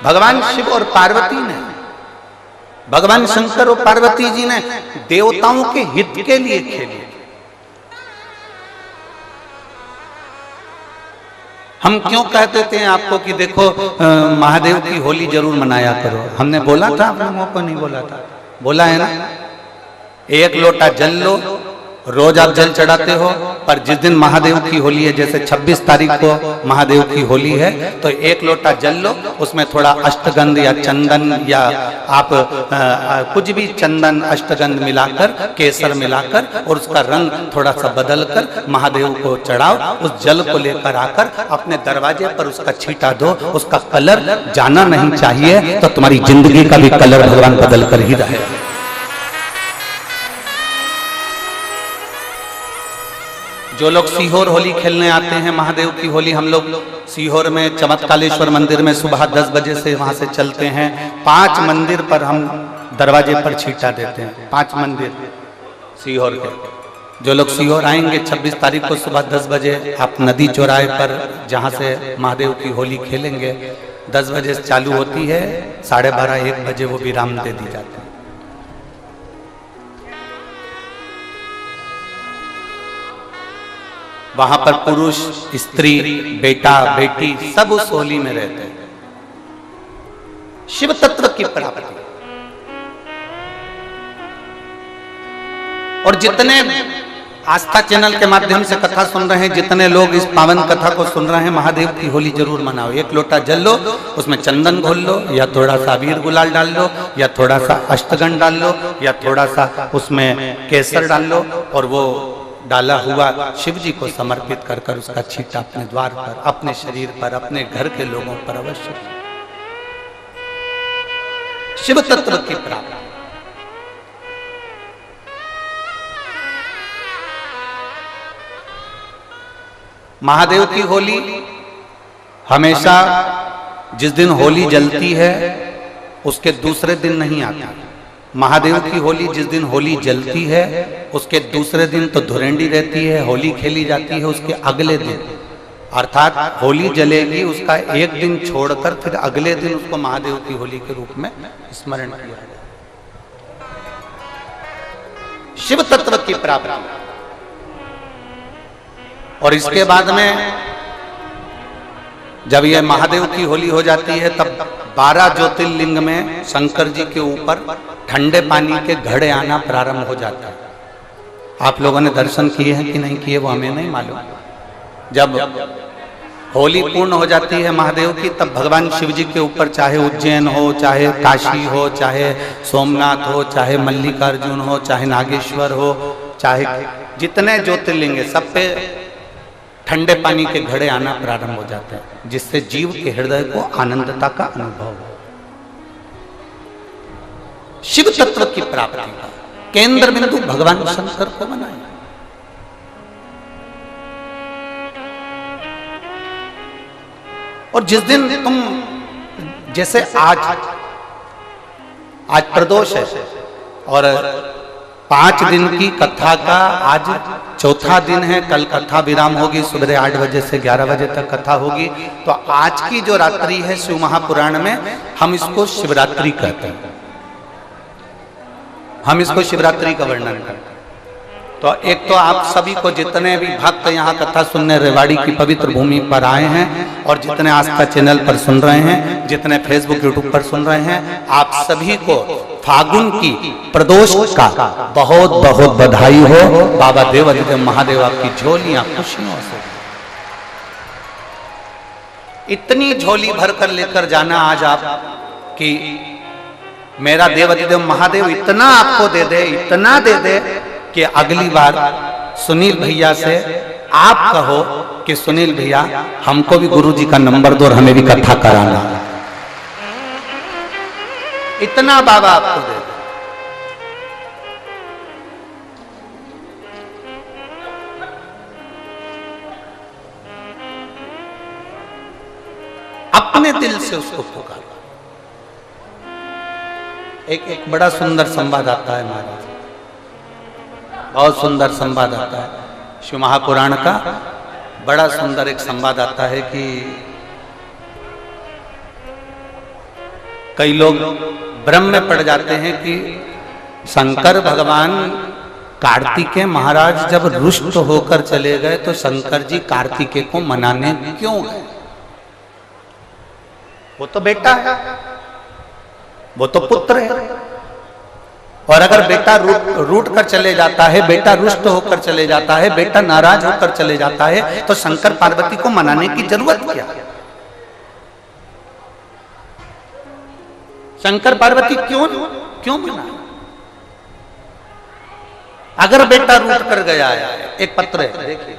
भगवान शिव और पार्वती ने, भगवान शंकर और पार्वती जी ने देवताओं के हित के लिए खेली। हम क्यों कह देते हैं आपको कि देखो महादेव की होली जरूर मनाया करो? हमने बोला था, आप लोगों को नहीं बोला था? बोला है ना। एक लोटा जल लो, रोज आप जल चढ़ाते हो, पर जिस दिन महादेव की होली है, जैसे 26 तारीख को महादेव की होली है, तो 1 लोटा जल लो, उसमें थोड़ा अष्टगंध या चंदन या आप कुछ भी चंदन अष्टगंध मिलाकर, केसर मिलाकर और उसका रंग थोड़ा सा बदल कर महादेव को चढ़ाओ। उस जल को लेकर आकर अपने दरवाजे पर उसका छींटा दो, उसका कलर जाना नहीं चाहिए, तो तुम्हारी जिंदगी का भी कलर भगवान बदल कर ही रहे। जो लोग सीहोर होली खेलने आते हैं, महादेव की होली हम लोग सीहोर में चमत्कालेश्वर मंदिर में सुबह 10 बजे से वहां से चलते हैं। 5 मंदिर पर हम दरवाजे पर छींटा देते हैं, 5 मंदिर सीहोर के। जो लोग सीहोर आएंगे 26 तारीख को सुबह 10 बजे, आप नदी चौराहे पर जहां से महादेव की होली खेलेंगे, 10 बजे से चालू होती है, 12:30-1 बजे वो विराम दे दी जाती है। वहां पर पुरुष, स्त्री, बेटा, बेटी सब उस होली में रहते हैं। शिव तत्व की प्राप्ति। और जितने आस्था चैनल के माध्यम से कथा सुन रहे हैं, जितने लोग इस पावन कथा को सुन रहे हैं, महादेव की होली जरूर मनाओ। 1 लोटा जल लो, उसमें चंदन घोल लो, या थोड़ा सा अबीर गुलाल डाल लो, या थोड़ा सा अष्टगंध डाल लो, या थोड़ा सा उसमें केसर डाल लो, और वो डाला हुआ शिव जी को समर्पित कर कर उसका छींटा अपने द्वार पर, अपने शरीर पर, अपने घर के लोगों पर अवश्य। शिव तत्व की प्राप्ति। महादेव की होली हमेशा जिस दिन होली जलती है उसके दूसरे दिन नहीं आती। महादेव की होली जिस दिन होली जलती है उसके दूसरे दिन तो धुरेंडी रहती है, होली खेली जाती है उसके अगले दिन, अर्थात होली जलेगी उसका 1 दिन छोड़कर फिर अगले दिन उसको महादेव की होली के रूप में स्मरण किया जाए। शिव तत्व की प्राप्ति। और इसके बाद में जब यह महादेव की होली हो जाती है, तब 12 ज्योतिर्लिंग में शंकर जी के ऊपर ठंडे पानी के घड़े आना प्रारंभ हो जाता है। आप लोगों ने दर्शन किए हैं कि नहीं किए वो हमें नहीं मालूम। जब होली पूर्ण हो जाती है महादेव की, तब भगवान शिव जी के ऊपर चाहे उज्जैन हो, चाहे काशी हो, चाहे सोमनाथ हो, चाहे मल्लिकार्जुन हो, चाहे नागेश्वर हो, चाहे जितने ज्योतिर्लिंग है, सब पे ठंडे पानी के घड़े आना प्रारंभ हो जाते हैं, जिससे जीव के हृदय को आनंदता का अनुभव हो। शिव तत्व की प्राप्ति का केंद्र बिंदु भगवान शंकर को बनाए। और जिस दिन तुम, जैसे आज प्रदोष है और 5 दिन की कथा का आज चौथा दिन है। कल कथा विराम होगी, सुबह 8 बजे से 11 बजे तक कथा होगी। तो आज की जो रात्रि है शिव महापुराण में हम इसको शिवरात्रि कहते हैं, हम इसको शिवरात्रि का वर्णन करते हैं। तो एक तो आप सभी को, जितने भी भक्त यहाँ कथा सुनने रेवाड़ी की पवित्र भूमि पर आए हैं और जितने आस्था चैनल पर सुन रहे हैं, जितने फेसबुक यूट्यूब पर सुन रहे हैं, आप सभी को फागुन की प्रदोष का बहुत बहुत बधाई हो। बाबा देवाधिदेव महादेव आपकी झोलियां खुशियों से, इतनी झोली भर कर लेकर जाना आज आप कि मेरा देवाधिदेव महादेव इतना आपको दे दे, इतना दे दे कि अगली बार सुनील भैया से आप कहो कि सुनील भैया हमको भी गुरु जी का नंबर दो और हमें भी कथा कराना। इतना बाबा आपको दे दे। अपने दिल से उसको पुकारो। एक बड़ा सुंदर संवाद आता है महाराज, बहुत सुंदर संवाद आता है शिव महापुराण का। बड़ा सुंदर एक संवाद आता है कि कई लोग भ्रम में पड़ जाते हैं कि शंकर भगवान कार्तिकेय महाराज जब रुष्ट होकर चले गए तो शंकर जी कार्तिकेय को मनाने क्यों गए? वो तो बेटा है, वो तो पुत्र है, और अगर बेटा रूठ कर चले जाता है, बेटा रुष्ट होकर चले जाता है, बेटा नाराज होकर चले जाता है, तो शंकर पार्वती को मनाने की जरूरत क्या? शंकर पार्वती क्यों मना? अगर बेटा रूठ कर गया है, एक पत्र है देखिए,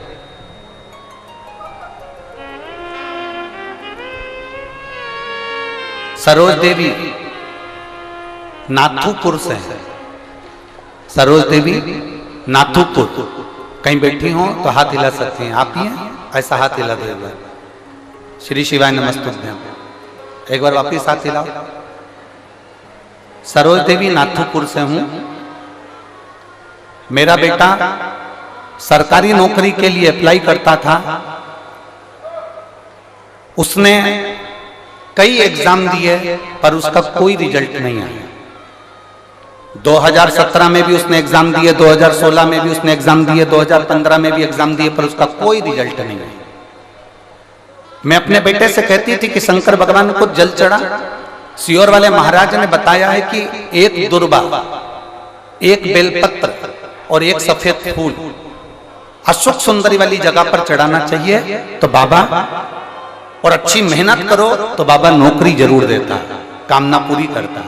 सरोज देवी नाथुपुर से है। सरोज देवी नाथुपुर, कहीं बैठी हो तो हाथ हिला सकती हैं। आप ही हैं? ऐसा हाथ हिला दो एक बार। श्री शिवाय नमस्तुभ्यम। एक बार वापिस हाथ हिलाओ। सरोज देवी नाथुपुर से हूं। मेरा बेटा सरकारी नौकरी के लिए अप्लाई करता था। उसने कई एग्जाम दिए पर उसका कोई रिजल्ट नहीं आया। 2017 में भी उसने एग्जाम दिए, 2016 में भी उसने एग्जाम दिए, 2015 में भी एग्जाम दिए, पर उसका कोई रिजल्ट नहीं आया। मैं अपने बेटे से कहती थी कि शंकर भगवान को जल चढ़ा। सियोर वाले महाराज ने बताया है कि एक दुर्बा, एक बेलपत्र और एक सफेद फूल अशोक सुंदरी वाली जगह पर चढ़ाना चाहिए तो बाबा, और अच्छी मेहनत करो तो बाबा नौकरी जरूर देता, कामना पूरी करता।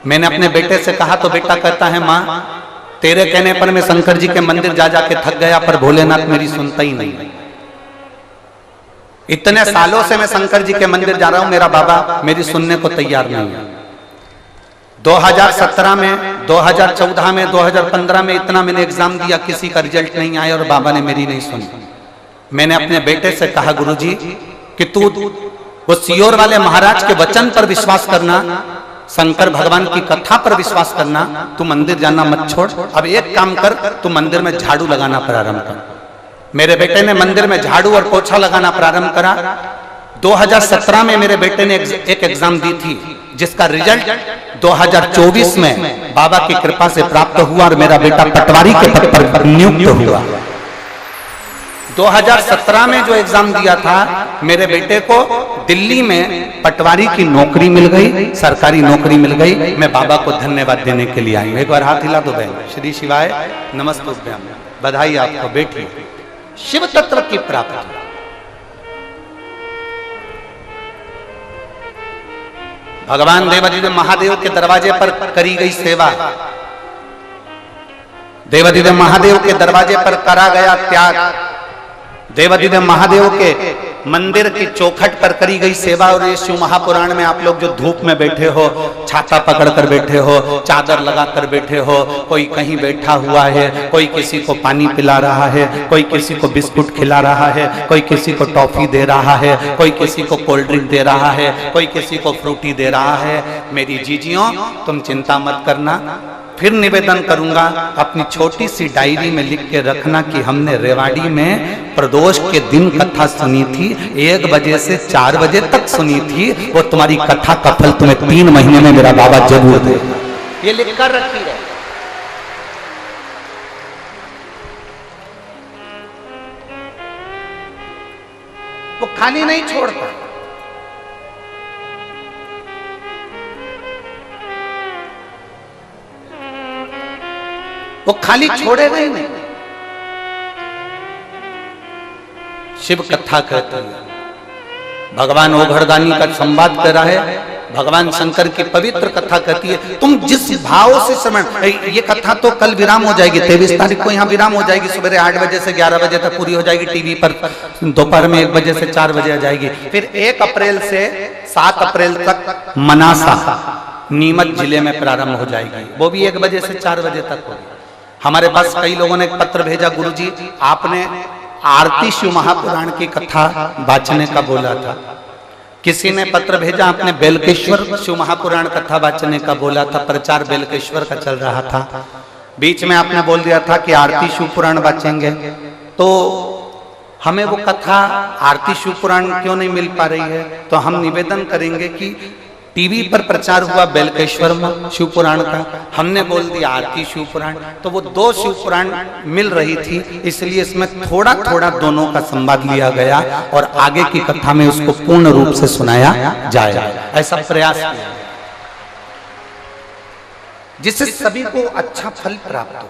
मैंने अपने बेटे से कहा तो बेटा कहता है, माँ तेरे कहने पर मैं शंकर जी के मंदिर जा जाके थक गया, पर भोलेनाथ मेरी सुनता ही नहीं। इतने सालों से मैं शंकर जी के मंदिर जा रहा हूं, मेरा बाबा मेरी सुनने को तैयार नहीं है। 2017 में, 2014 में, 2015 में इतना मैंने एग्जाम दिया, किसी का रिजल्ट नहीं आया और बाबा ने मेरी नहीं सुनी। मैंने अपने बेटे से कहा, गुरुजी कि तू वो सियोर वाले महाराज के वचन पर विश्वास करना, शंकर भगवान की कथा पर विश्वास करना, तू मंदिर जाना मत छोड़। अब एक काम कर, तू मंदिर में झाड़ू लगाना प्रारंभ कर। मेरे बेटे ने मंदिर में झाड़ू और पोछा लगाना प्रारंभ करा। 2017 में मेरे बेटे ने एक एग्जाम दी थी, जिसका रिजल्ट 2024 में बाबा की कृपा से प्राप्त हुआ और मेरा बेटा पटवारी के पद पर नियुक्त हुआ। 2017 में जो एग्जाम दिया था, मेरे बेटे को दिल्ली में पटवारी की नौकरी मिल गई, सरकारी नौकरी मिल गई। मैं बाबा को धन्यवाद देने के लिए आई। एक बार हाथ हिला दो बहन। श्री शिवाय नमस्तुभ्यम। बधाई आपको बेटी, शिव तत्व की प्राप्ति। भगवान देवादिदेव महादेव के दरवाजे पर करी गई सेवा, देवादिदेव महादेव के दरवाजे पर करा गया त्याग, देवादिदेव महादेव के मंदिर की चौखट पर करी गई सेवा। और ये शिव महापुराण में आप लोग जो धूप में बैठे हो, छाता पकड़ कर बैठे हो, चादर लगा कर बैठे हो, कोई कहीं बैठा हुआ है, कोई किसी को पानी पिला रहा है, कोई किसी को बिस्कुट खिला रहा है, कोई किसी को टॉफी दे रहा है, कोई किसी को कोल्ड ड्रिंक दे रहा है, कोई किसी को फ्रूटी दे रहा है। मेरी जीजियों, तुम चिंता मत करना। फिर निवेदन करूंगा, अपनी छोटी सी डायरी में लिख के रखना कि हमने रेवाड़ी में प्रदोष के दिन कथा सुनी थी, 1 बजे से 4 बजे तक सुनी थी। वो तुम्हारी कथा का फल तुम्हें 3 महीने में मेरा बाबा जरूर दे। ये लिख कर रखी है। वो खाली नहीं छोड़ता। वो खाली छोड़ेगा ही नहीं। शिव कथा कहते हैं, भगवान ओघड़दानी का संवाद कर रहा है, भगवान शंकर की पवित्र कथा कहती है। तुम जिस भाव से श्रवण, ये कथा तो कल विराम हो जाएगी, 23 तारीख को यहाँ विराम हो जाएगी, सुबह 8 बजे से 11 बजे तक पूरी हो जाएगी टीवी पर, दोपहर में 1 बजे से 4 बजे आ जाएगी। फिर 1 अप्रैल से 7 अप्रैल तक मनासा नीमच जिले में प्रारंभ हो जाएगी, वो भी 1 बजे से 4 बजे तक होगी। हमारे पास कई लोगों ने एक पत्र भेजा, गुरुजी आपने आरती शिव महापुराण की कथा वाचने का बोला था। किसी ने पत्र भेजा, आपने बेलकेश्वर शिव महापुराण कथा वाचने का बोला था, प्रचार बेलकेश्वर का चल रहा था। बीच में आपने बोल दिया था कि आरती शिव पुराण वाचेंगे, तो हमें वो कथा आरती शिव पुराण क्यों नहीं मिल पा रही है? तो हम निवेदन करेंगे कि टीवी पर प्रचार हुआ बेलकेश्वर में शिव पुराण का, हमने बोल दिया आरती शिव पुराण, तो वो 2 शिव पुराण मिल रही थी, इसलिए इसमें थोड़ा थोड़ा दोनों का संवाद लिया गया और आगे की कथा में उसको पूर्ण रूप से सुनाया जाएगा, ऐसा प्रयास किया। जिससे सभी को अच्छा फल प्राप्त हो,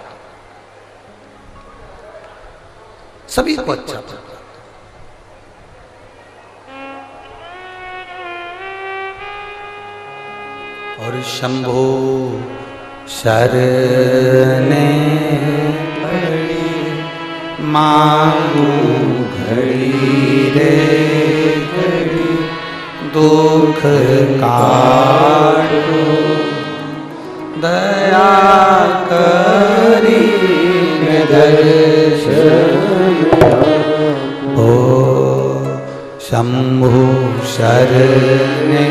सभी को अच्छा फल प्राप्त हो। और शंभो शरणे पड़ी मांगू घड़ी रे घड़ी दुख काटो दया करी दर्शन ओ शंभु शरणे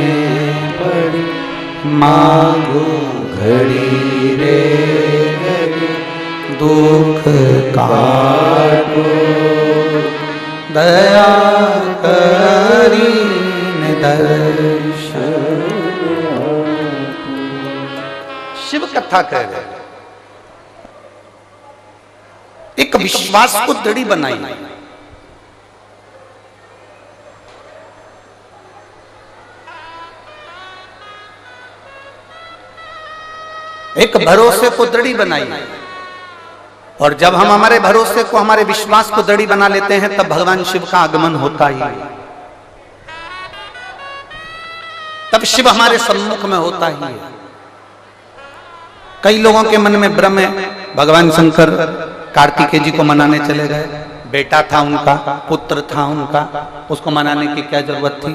पड़ी मांगू घड़ी रे घड़ी दुख काटो दया करी दर्शन। शिव कथा कह रहे, एक विश्वास को दृढ़ बनाई, एक भरोसे को दृढ़ बनाई। और जब हम हमारे भरोसे को, हमारे विश्वास को दृढ़ बना लेते हैं, तब भगवान शिव का आगमन होता ही, तब शिव हमारे सम्मुख में होता ही है। कई लोगों के मन में भ्रम है, भगवान शंकर कार्तिकेय जी को मनाने चले गए, बेटा था उनका, पुत्र था उनका, उसको मनाने की क्या जरूरत थी?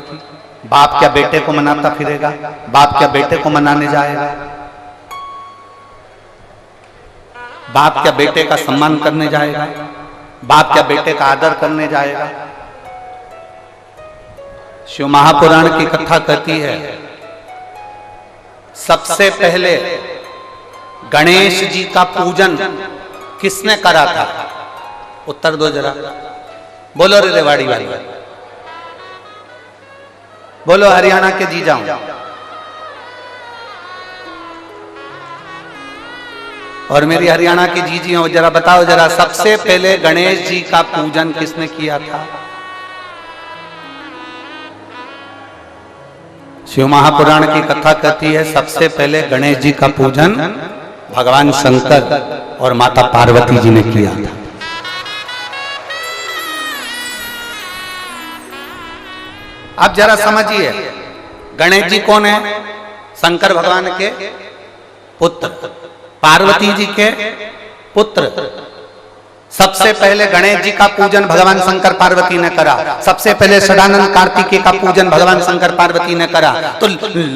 बाप क्या बेटे को मनाता फिरेगा? बाप क्या बेटे को मनाने जाएगा? बाप क्या बेटे का सम्मान करने जाएगा? बाप क्या बेटे का आदर करने जाएगा? शिव महापुराण की कथा कहती है, सबसे पहले गणेश जी का पूजन किसने करा था? उत्तर दो जरा, बोलो रे रेवाड़ी वाली, बोलो हरियाणा के जी जाऊं। और मेरी हरियाणा की जी हो, जरा बताओ जरा, सबसे पहले गणेश जी का पूजन किसने किया था? शिव महापुराण की कथा कहती है, सबसे पहले गणेश जी का पूजन भगवान शंकर और माता पार्वती जी ने किया था। आप जरा समझिए, गणेश जी कौन है? शंकर भगवान के पुत्र, पार्वती जी के पुत्र। सबसे पहले गणेश जी का पूजन भगवान शंकर पार्वती ने करा, सबसे पहले षडानंद कार्तिकेय का पूजन भगवान शंकर पार्वती ने करा। तो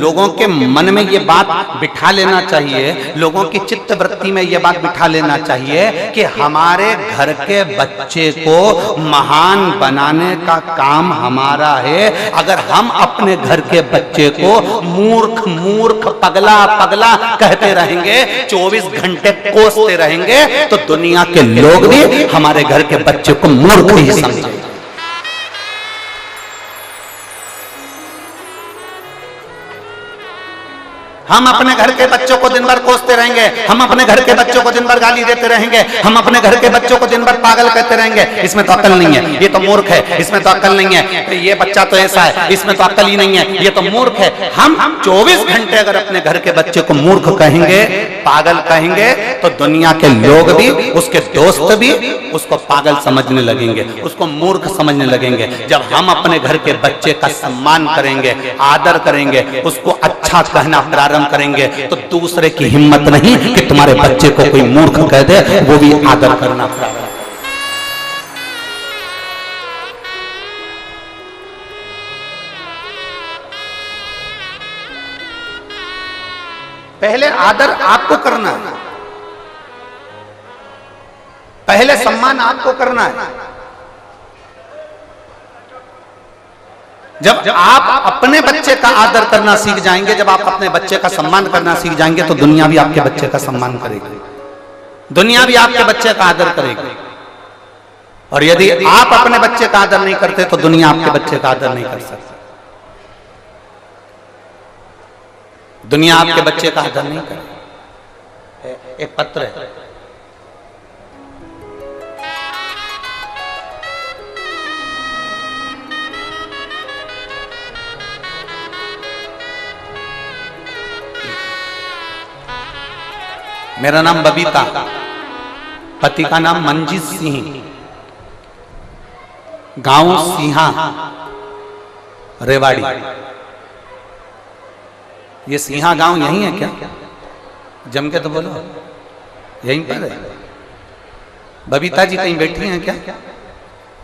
लोगों के मन में ये बात बिठा लेना चाहिए, लोगों की चित्त वृत्ति में ये बात बिठा लेना चाहिए कि हमारे घर के बच्चे को महान बनाने का काम हमारा है। अगर हम अपने घर के बच्चे को मूर्ख मूर्ख, पगला पगला कहते रहेंगे, 24 घंटे कोसते रहेंगे, तो दुनिया के लोग भी हमारे घर के बच्चे को मूर्ख ही समझेंगे। हम अपने घर के बच्चों को दिन भर कोसते रहेंगे, हम अपने घर के बच्चों को दिन भर गाली देते रहेंगे, हम अपने घर के बच्चों को दिन भर पागल कहते रहेंगे, इसमें तो अक्ल नहीं है, ये तो मूर्ख है, इसमें तो अक्ल नहीं है, ये बच्चा तो ऐसा है, इसमें तो अक्ल ही नहीं है, ये तो मूर्ख है। हम 24 घंटे अगर अपने घर के बच्चे को मूर्ख कहेंगे, पागल कहेंगे, तो दुनिया के लोग भी, उसके दोस्त भी उसको पागल समझने लगेंगे, उसको मूर्ख समझने लगेंगे। जब हम अपने घर के बच्चे का सम्मान करेंगे, आदर करेंगे, उसको अच्छा कहना प्रारंभ करेंगे, तो दूसरे की हिम्मत नहीं कि तुम्हारे बच्चे को कोई मूर्ख कह दे, वो भी आदर करना प्रारंभ। पहले आदर आपको करना है, पहले सम्मान आपको करना है। जब आप अपने बच्चे का आदर करना सीख जाएंगे, जब आप अपने बच्चे का सम्मान करना सीख जाएंगे, तो दुनिया भी आपके बच्चे का सम्मान करेगी, दुनिया भी आपके बच्चे का आदर करेगी। और यदि आप अपने बच्चे का आदर नहीं करते, तो दुनिया आपके बच्चे का आदर नहीं कर सकती, दुनिया आपके बच्चे का आदर नहीं करे। एक पत्र है, मेरा नाम बबीता, पति का नाम मंजीत सिंह, गांव सिंहा रेवाड़ी। ये सिंहा गांव यही है क्या? जम के तो बोलो, यहीं पर है। बबीता जी कहीं बैठी हैं क्या?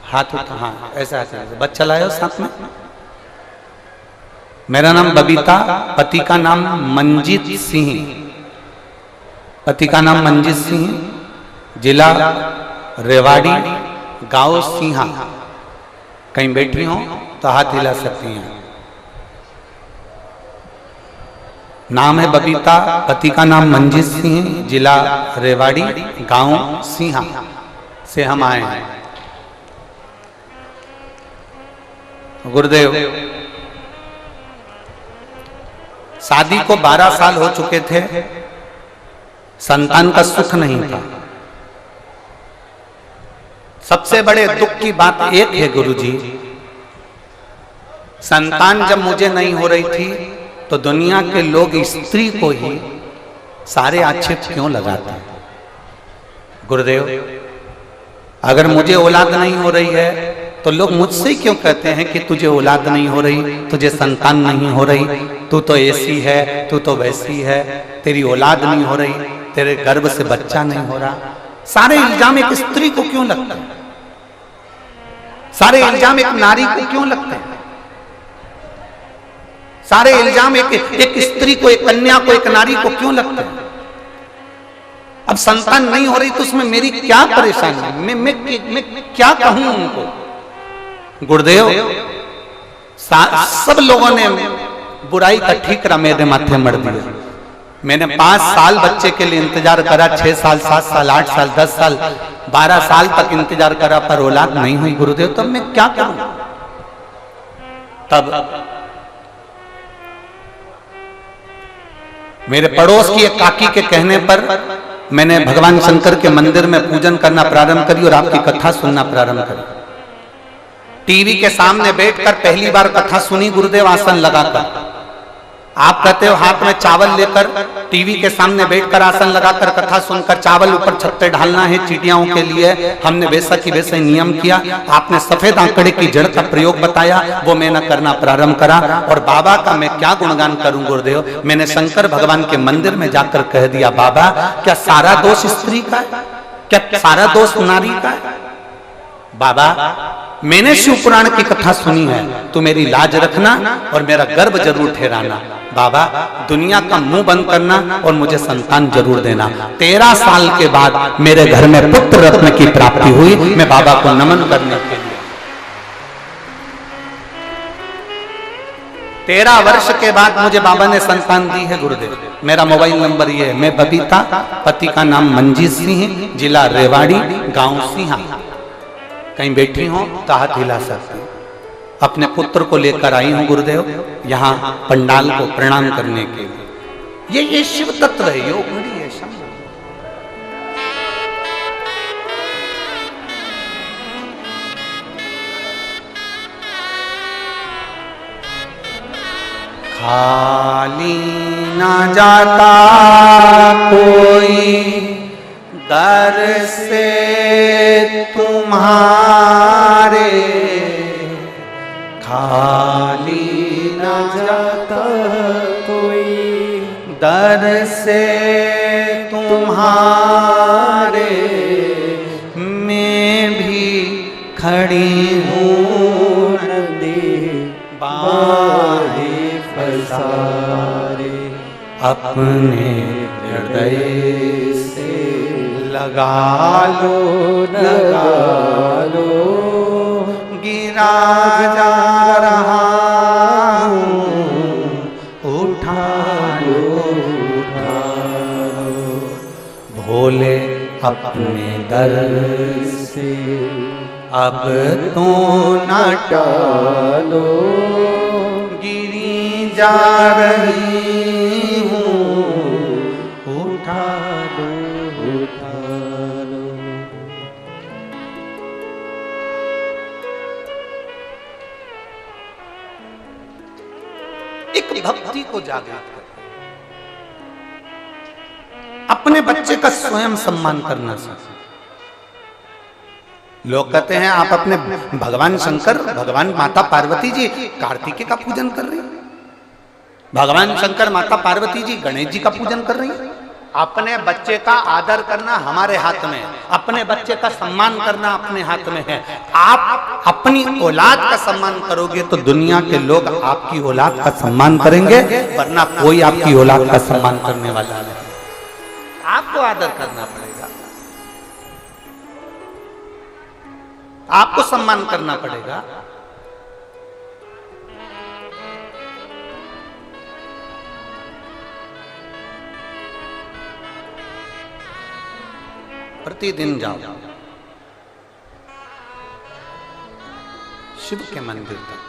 हाथ उठा, हाँ ऐसा ऐसा, बच्चा लाए साथ में। मेरा नाम बबीता, पति का नाम मंजीत सिंह, पति का नाम मंजीत सिंह, जिला रेवाड़ी, गांव सिंहा। कहीं बैठी हो तो हाथ हिला सकती हैं। नाम है बबीता, पति का नाम मंजीत सिंह, जिला रेवाड़ी, गांव सिंहा से हम आए हैं। गुरुदेव, शादी को 12 साल हो चुके थे, संतान का सुख नहीं था। सबसे बड़े दुख की बात एक है गुरुजी, संतान जब मुझे नहीं हो रही थी तो दुनिया के लोग स्त्री को ही सारे आक्षेप क्यों लगाते हैं? गुरुदेव, अगर मुझे औलाद नहीं हो रही है तो लोग मुझसे क्यों कहते हैं कि तुझे औलाद नहीं हो रही, तुझे संतान नहीं हो रही, तू तो ऐसी है, तू तो वैसी है, तेरी औलाद नहीं हो रही, तेरे गर्भ से बच्चा नहीं हो रहा। सारे इल्जाम एक स्त्री को क्यों लगते हैं? सारे इल्जाम एक नारी को क्यों लगते हैं? सारे इल्जाम एक स्त्री को, एक कन्या को, एक नारी को क्यों लगते हैं? अब संतान नहीं हो रही तो उसमें मेरी क्या परेशानी? मैं क्या कहूं उनको? गुरुदेव, सब लोगों ने बुराई का ठीकरा मेरे माथे मर दिया। मैंने 5 साल बच्चे के लिए इंतजार करा, 6 साल, 7 साल, 8 साल, 10 साल, 12 साल तक इंतजार करा, पर औलाद नहीं हुई। गुरुदेव, तब मैं क्या करूं? तब मेरे पड़ोस की एक काकी के कहने पर मैंने भगवान शंकर के मंदिर में पूजन करना प्रारंभ करी और आपकी कथा सुनना प्रारंभ करी। टीवी के सामने बैठकर पहली बार कथा सुनी गुरुदेव, आसन लगाकर। आप कहते हो हाथ में चावल लेकर टीवी के सामने बैठकर आसन लगाकर कथा सुनकर चावल ऊपर छत पे ढालना है चिड़ियाओं के लिए। हमने वैसा की वैसे नियम किया। आपने सफेद आंकड़े की जड़ का प्रयोग बताया, वो मैंने करना प्रारंभ करा। और बाबा का मैं क्या गुणगान करूं गुरुदेव। मैंने शंकर भगवान के मंदिर में जाकर कह दिया, बाबा क्या सारा दोष स्त्री का है? क्या सारा दोष नारी का है? बाबा मैंने शिव पुराण की कथा सुनी है, तू मेरी लाज रखना और मेरा गर्भ जरूर ठहराना। बाबा दुनिया का मुंह बंद करना और मुझे संतान जरूर देना। 13 साल के बाद मेरे घर में पुत्र रत्न की प्राप्ति हुई। मैं बाबा को नमन करने के लिए 13 वर्ष के बाद मुझे बाबा ने संतान दी है गुरुदेव। मेरा मोबाइल नंबर ये है। मैं बबीता, पति का नाम मंजीत सिंह, जिला रेवाड़ी, गांव सिंहा। कहीं बैठी हो तो हाथ हिला सकती। अपने पुत्र को लेकर आई हूं गुरुदेव यहाँ पंडाल को प्रणाम करने के लिए। ये शिव तत्व है, योग घड़ी है। खाली ना जाता कोई दर से तुम्हारे, खाली न जाता कोई दर से तुम्हारे। मैं भी खड़ी हूँ नदी बाहें पसारे, अपने हृदय से लगा लो, लगा लो। गिरा जा रहा हूँ, उठा लो, उठा लो। भोले अपने दर से अब तो न टालो। गिरी जा रही हूँ, उठा लो, उठा लो। एक भक्ति को जागृत कर, अपने बच्चे का स्वयं सम्मान करना सीखें। लोग कहते हैं आप अपने भगवान शंकर, भगवान माता पार्वती जी कार्तिकेय का पूजन कर रही हैं, भगवान शंकर माता पार्वती जी गणेश जी का पूजन कर रही हैं। अपने बच्चे का आदर करना हमारे हाथ में है, अपने बच्चे का सम्मान करना अपने हाथ में है। आप अपनी औलाद का सम्मान करोगे तो दुनिया के लोग आपकी औलाद का सम्मान करेंगे, वरना कोई आपकी औलाद का सम्मान करने वाला नहीं। आपको आदर करना पड़ेगा, आपको सम्मान करना पड़ेगा। प्रतिदिन जाओ शिव के मंदिर तक,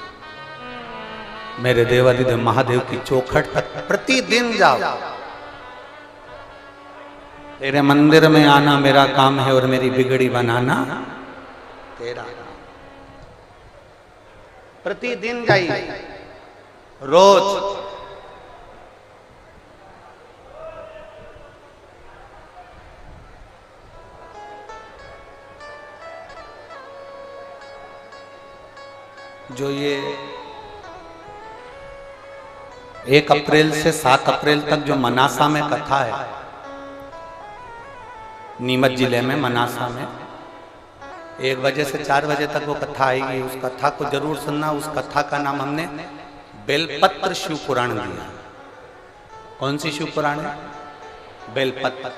मेरे देवाधिदेव महादेव की चौखट तक प्रतिदिन जाओ। तेरे मंदिर में आना मेरा काम है और मेरी बिगड़ी बनाना तेरा। प्रतिदिन जाइए, रोज। जो ये 1 अप्रैल से 7 अप्रैल तक जो मनासा में कथा है, नीमच जिले में मनासा में 1 बजे से 4 बजे तक वो कथा आएगी। उस कथा को जरूर सुनना। उस कथा का नाम हमने बेलपत्र शिव पुराण दिया। कौन सी शिव पुराण है? बेलपत्र।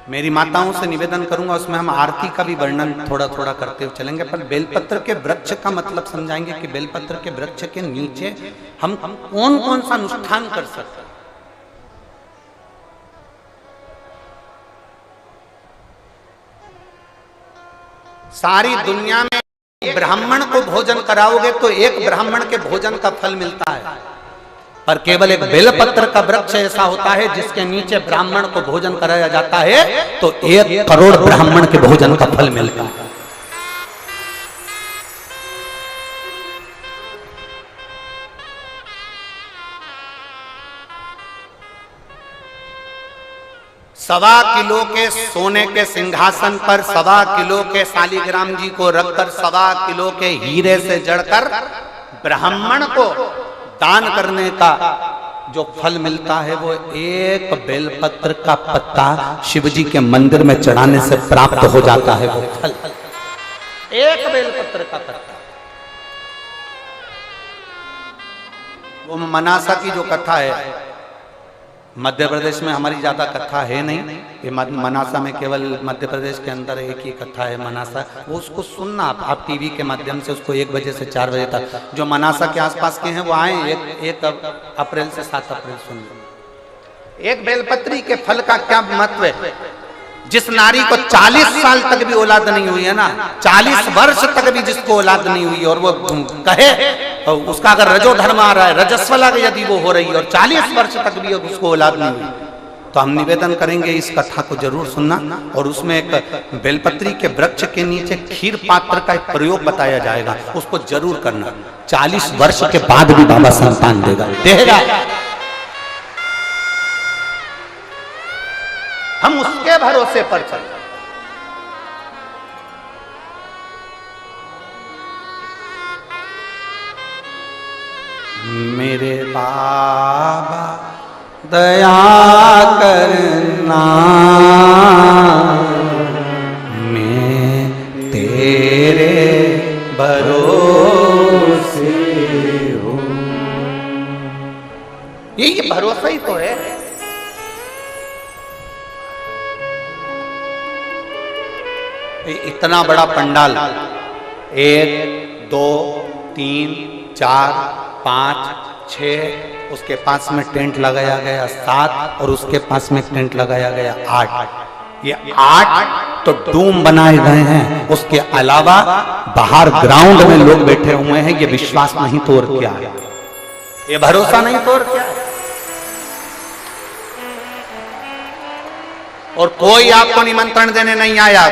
मेरी माताओं से निवेदन करूंगा, उसमें हम आरती का भी वर्णन थोड़ा थोड़ा करते हुए चलेंगे, पर बेलपत्र के वृक्ष का मतलब समझाएंगे कि बेलपत्र के वृक्ष के नीचे हम कौन कौन सा अनुष्ठान कर सकते हैं। सारी दुनिया में ब्राह्मण को भोजन कराओगे तो एक ब्राह्मण के भोजन का फल मिलता है, पर केवल एक बेलपत्र का वृक्ष ऐसा होता है जिसके नीचे ब्राह्मण को भोजन कराया जाता है तो 1 करोड़ ब्राह्मण के भोजन का फल मिलता है। सवा किलो के सोने के सिंहासन पर 1.25 किलो के शालिग्राम जी को रखकर 1.25 किलो के हीरे से जड़कर ब्राह्मण को दान करने का जो फल मिलता है वो 1 बेलपत्र का पत्ता शिव जी के मंदिर में चढ़ाने से प्राप्त हो जाता है। वो फल 1 बेलपत्र का पत्ता। वो मनासा की जो कथा है, मध्य प्रदेश में हमारी ज्यादा कथा है नहीं, ये मनासा में केवल मध्य प्रदेश के अंदर एक ही कथा है मनासा। वो उसको सुनना आप टीवी के माध्यम से, उसको 1 बजे से 4 बजे तक जो मनासा के आसपास के हैं वो आए 1 अप्रैल से 7 अप्रैल सुन। 1 बेलपत्री के फल का क्या महत्व है? जिस नारी को 40 साल तक भी औलाद नहीं हुई है ना, 40 वर्ष तक भी जिसको औलाद नहीं हुई और वो कहे उसका अगर रजो धर्म आ रहा है, रजस्वला यदि वो हो रही है और 40 वर्ष तक भी उसको औलाद नहीं हुई, तो हम निवेदन करेंगे इस कथा को जरूर सुनना। और उसमें एक बेलपत्री के वृक्ष के नीचे खीर पात्र का एक प्रयोग बताया जाएगा, उसको जरूर करना। 40 वर्ष के बाद भी बाबा संतान देगा। हम उसके भरोसे पर चलते। मेरे बाबा दया करना, मैं तेरे भरोसे हूँ। ये भरोसा ही तो है। इतना बड़ा पंडाल 1 2 3 4 5 6, उसके पास में टेंट लगाया गया 7 और उसके पास में टेंट लगाया गया 8। ये 8 तो डूम बनाए गए हैं। उसके अलावा बाहर ग्राउंड में लोग बैठे हुए हैं। ये विश्वास नहीं तो और क्या है? ये भरोसा नहीं तो और क्या है? और कोई आपको निमंत्रण देने नहीं आया।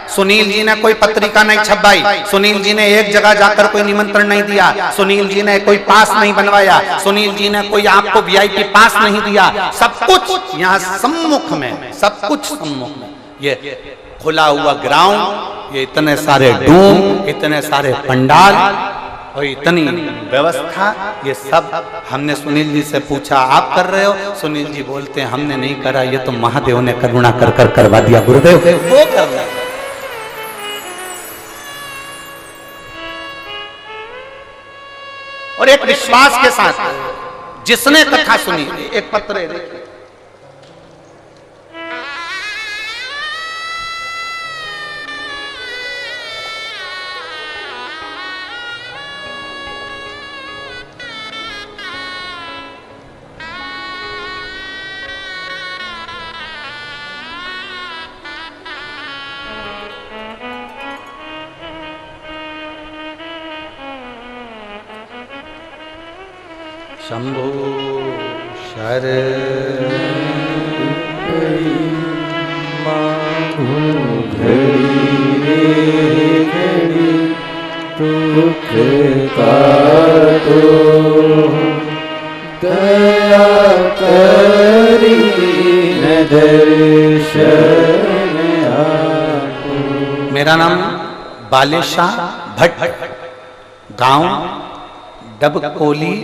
सुनील जी ने कोई पत्रिका नहीं छपाई, सुनील जी ने एक जगह जाकर कोई निमंत्रण नहीं दिया, सुनील जी ने कोई पास नहीं बनवाया, सुनील जी ने कोई आपको वीआईपी पास नहीं दिया। सब कुछ यहाँ सम्मुख में, सब कुछ सम्मुख में। ये खुला हुआ ग्राउंड, ये इतने सारे डूम, इतने सारे पंडाल और इतनी व्यवस्था, ये सब हमने सुनील जी से पूछा आप कर रहे हो? सुनील जी बोलते हैं हमने नहीं करा, ये तो महादेव ने करुणा कर कर करवा दिया गुरुदेव, वो कर रहे। और एक विश्वास के साथ जिसने कथा सुनी, एक पत्र है देखिए, शंभो शरण दुख काटो दया करी न दर्शन आपो। मेरा नाम बालेशाह भट्ट, गांव डबकोली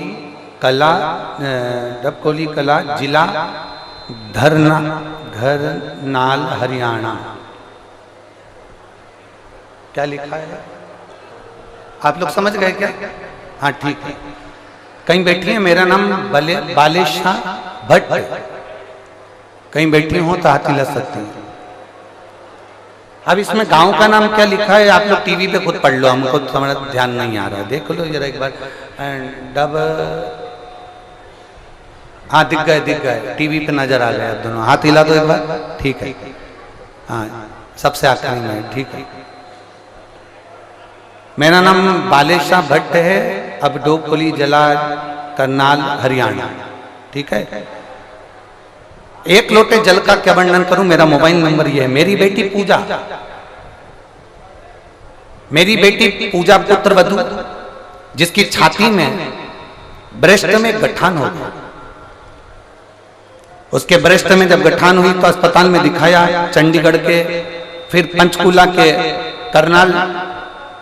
कला, जिला धरनाल, हरियाणा। क्या लिखा है आप लोग समझ गए क्या? हाँ ठीक है, कहीं बैठी है। मेरा नाम बालेशाह भट्ट, कहीं बैठी हो तो हाथ हिला सकती है। अब इसमें गांव का नाम क्या लिखा है आप लोग टीवी पे खुद पढ़ लो, हमको हमारा ध्यान नहीं आ रहा है, देख लो जरा एक बार। हाँ दिख गए, टीवी पे नजर आ गए दोनों, हाथ हिला दो एक बार, ठीक है। हाँ सबसे आखिरी में, ठीक है। मेरा नाम बालेशाह भट्ट है, अब डोकोली जिला करनाल, हरियाणा, ठीक है। एक लोटे जल का क्या वर्णन करूं, मेरा मोबाइल नंबर ये है। मेरी बेटी पूजा पुत्र वधु, जिसकी छाती में ब्रेस्ट में गठान हो गया, उसके ब्रेस्ट में जब गठान हुई तो अस्पताल में दिखाया, चंडीगढ़ के, फिर पंचकूला के करनाल,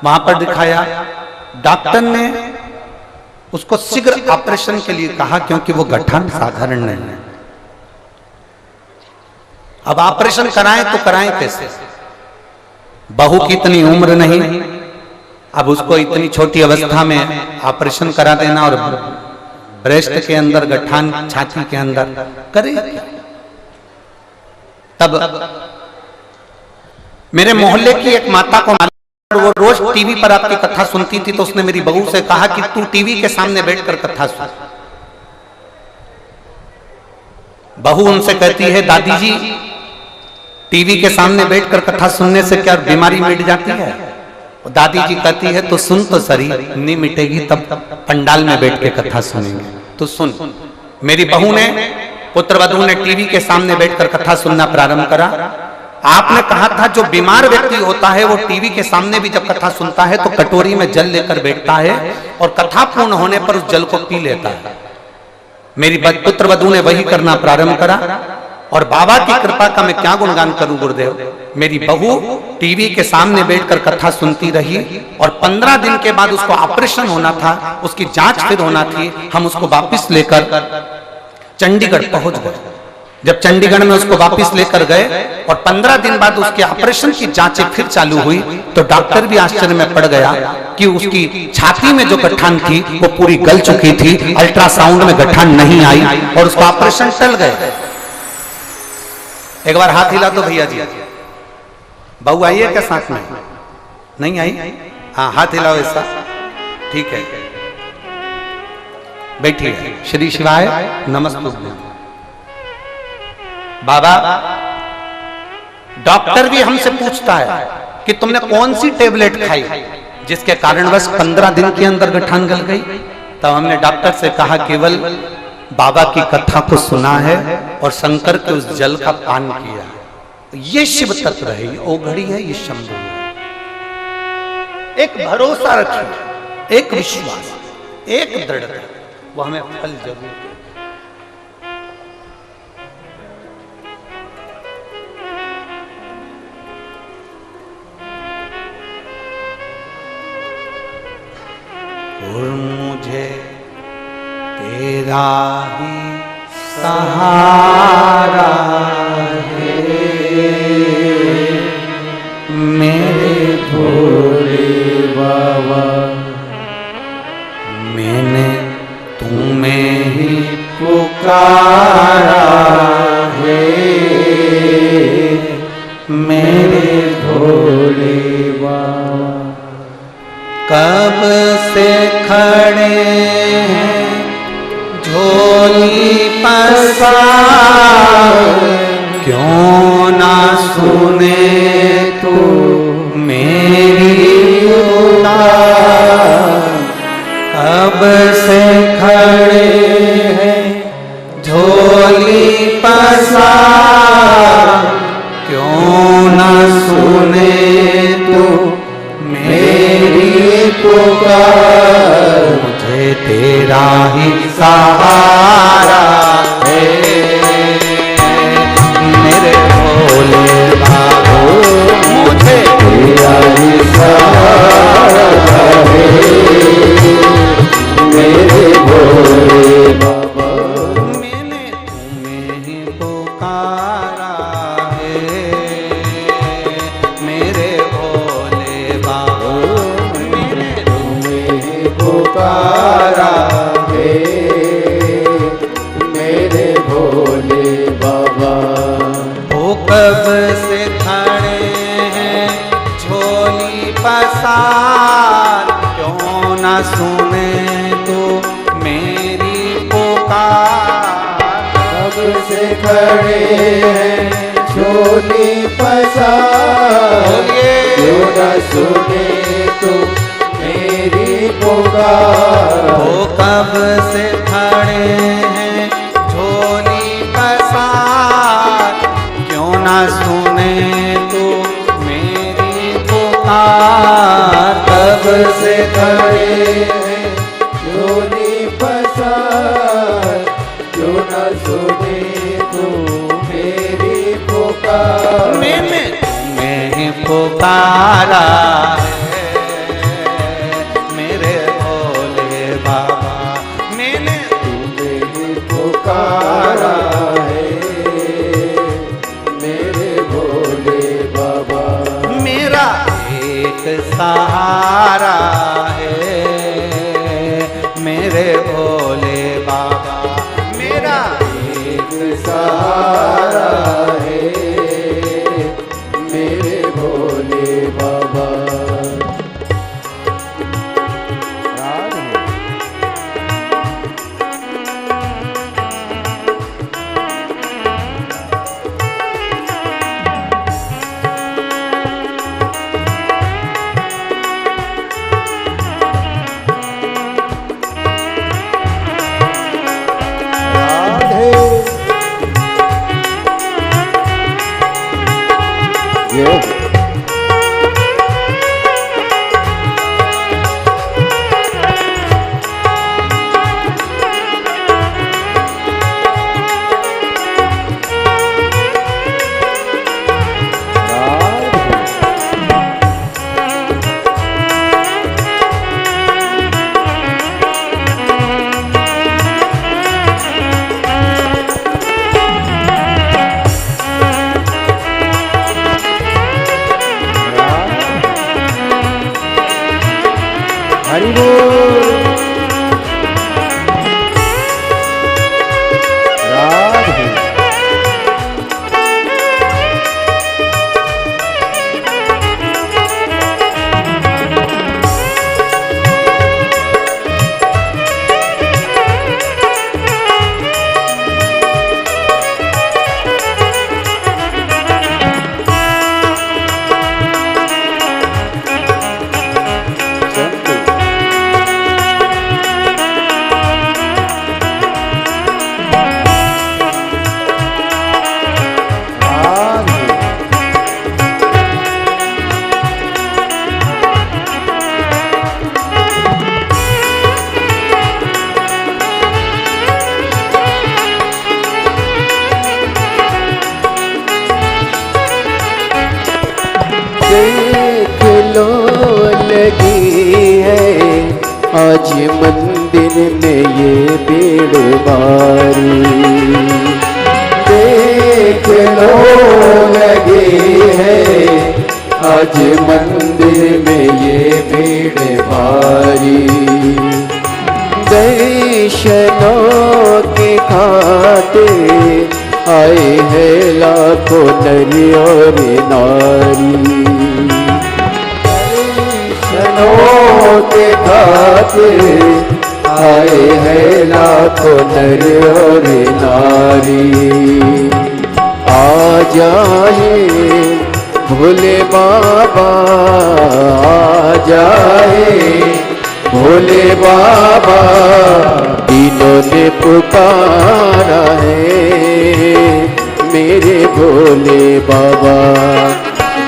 वहां पर दिखाया। डॉक्टर ने उसको शीघ्र ऑपरेशन के लिए कहा, क्योंकि वो गठान साधारण नहीं है। अब ऑपरेशन कराएं तो कराएं कैसे? बहू की इतनी उम्र नहीं, अब उसको इतनी छोटी अवस्था में ऑपरेशन करा देना और ब्रेस्ट के अंदर गठान, छाती के अंदर करे। तब मेरे मोहल्ले की एक माता को, वो रोज टीवी पर आपकी कथा सुनती थी, तो उसने मेरी बहू से कहा कि तू टीवी के सामने बैठकर कथा सुन। बहू उनसे कहती है दादी जी टीवी के सामने बैठकर कथा सुनने से क्या बीमारी मिट जाती है? दादी जी कहती है तो सुन तो सही, नहीं मिटेगी तब पंडाल में बैठ के कथा सुनेंगे, तो सुन। मेरी बहू ने, पुत्र वधू ने टीवी के सामने बैठकर कथा सुनना प्रारंभ करा। आपने कहा था जो बीमार व्यक्ति होता है वो टीवी के सामने भी जब कथा सुनता है तो कटोरी में जल लेकर बैठता है और कथा पूर्ण होने पर उस जल को पी लेता है। मेरी पुत्र वधू ने वही करना प्रारंभ करा और बाबा की कृपा का मैं क्या गुणगान करूं गुरुदेव। मेरी बहू टीवी के सामने बैठकर कथा सुनती रही और 15 दिन के बाद उसको ऑपरेशन होना था, उसकी जांच फिर होना थी। हम उसको वापस लेकर चंडीगढ़ पहुंच गए। जब चंडीगढ़ में उसको वापस लेकर गए और 15 दिन बाद उसके ऑपरेशन की जांचें फिर चालू हुई तो डॉक्टर भी आश्चर्य में पड़ गया कि उसकी छाती में जो गठान थी वो पूरी गल चुकी थी, अल्ट्रासाउंड में गठान नहीं आई और उसका ऑपरेशन टल गया। एक बार हाथ हिला तो भैया जी, बहू आई है क्या साथ में? नहीं आई? हाँ हाथ हिलाओ ऐसा, ठीक है, बैठिए। श्री शिवाय नमस्ते। बाबा डॉक्टर भी हमसे पूछता है कि तुमने कौन सी टेबलेट खाई जिसके कारणवश 15 दिन के अंदर गठान गल गई? तब हमने डॉक्टर से कहा केवल बाबा की कथा को सुना है और शंकर के उस जल का पान किया। ये शिव तत्व है, ये ओघड़ी है, ये शंभु है। एक भरोसा रखिए, एक विश्वास, एक दृढ़ता, वो हमें फल जरूर दे। और मुझे तेरा ही सहारा है, मेरे भोले बाबा। मैंने तुम्हें ही पुकारा है, मेरे भोले बाबा। कब से खड़े हैं झोली पसार, क्यों ना सुने तू मेरी पुकार। कब से खड़े हैं झोली पसार, क्यों ना सुने तू मेरी पुकार। मुझे तेरा ही सहारा है, मेरे भोले बाबा। मुझे तेरा ही सहारा है, मेरे भोले बाबा। मैंने तुम्हें ही पुकारा है, मेरे भोले बाबा। मैंने तुम्हें ही पुकारा है, मेरे भोले बाबा। वो कब से खड़े हैं झोली पसार, क्यों ना सुने तो मेरी पुकार। कब से खड़े हैं झोली पसार, क्यों ना सुने तो मेरी पुकार। वो कब से खड़े हैं झोली पसार, क्यों ना सुने तो मेरी पुकार। कब से खड़े हैं झोली पसार, क्यों ना सुने तो मेरी पुकार। मैंने तुम्हें ही पुकारा है, मेरे भोले बाबा। मैंने तुम्हें ही पुकारा है, मेरे भोले बाबा। मेरा एक सहारा है, मेरे भोले बाबा। मेरा एक सहारा है, मेरे भोले बाबा। हरि बोल। राधे। लगी है आज मंदिर में ये भीड़ भारी। देख लो लगी है आज मंदिर में ये भीड़ भारी। दर्शनों के खातिर आए हैं लाखों नर और नारी। दर्शनों के खातिर आए हैं लाखों नर और नारी। आ जाए भोले बाबा, आ जाए भोले बाबा, तीनों ने पुकारा है मेरे भोले बाबा,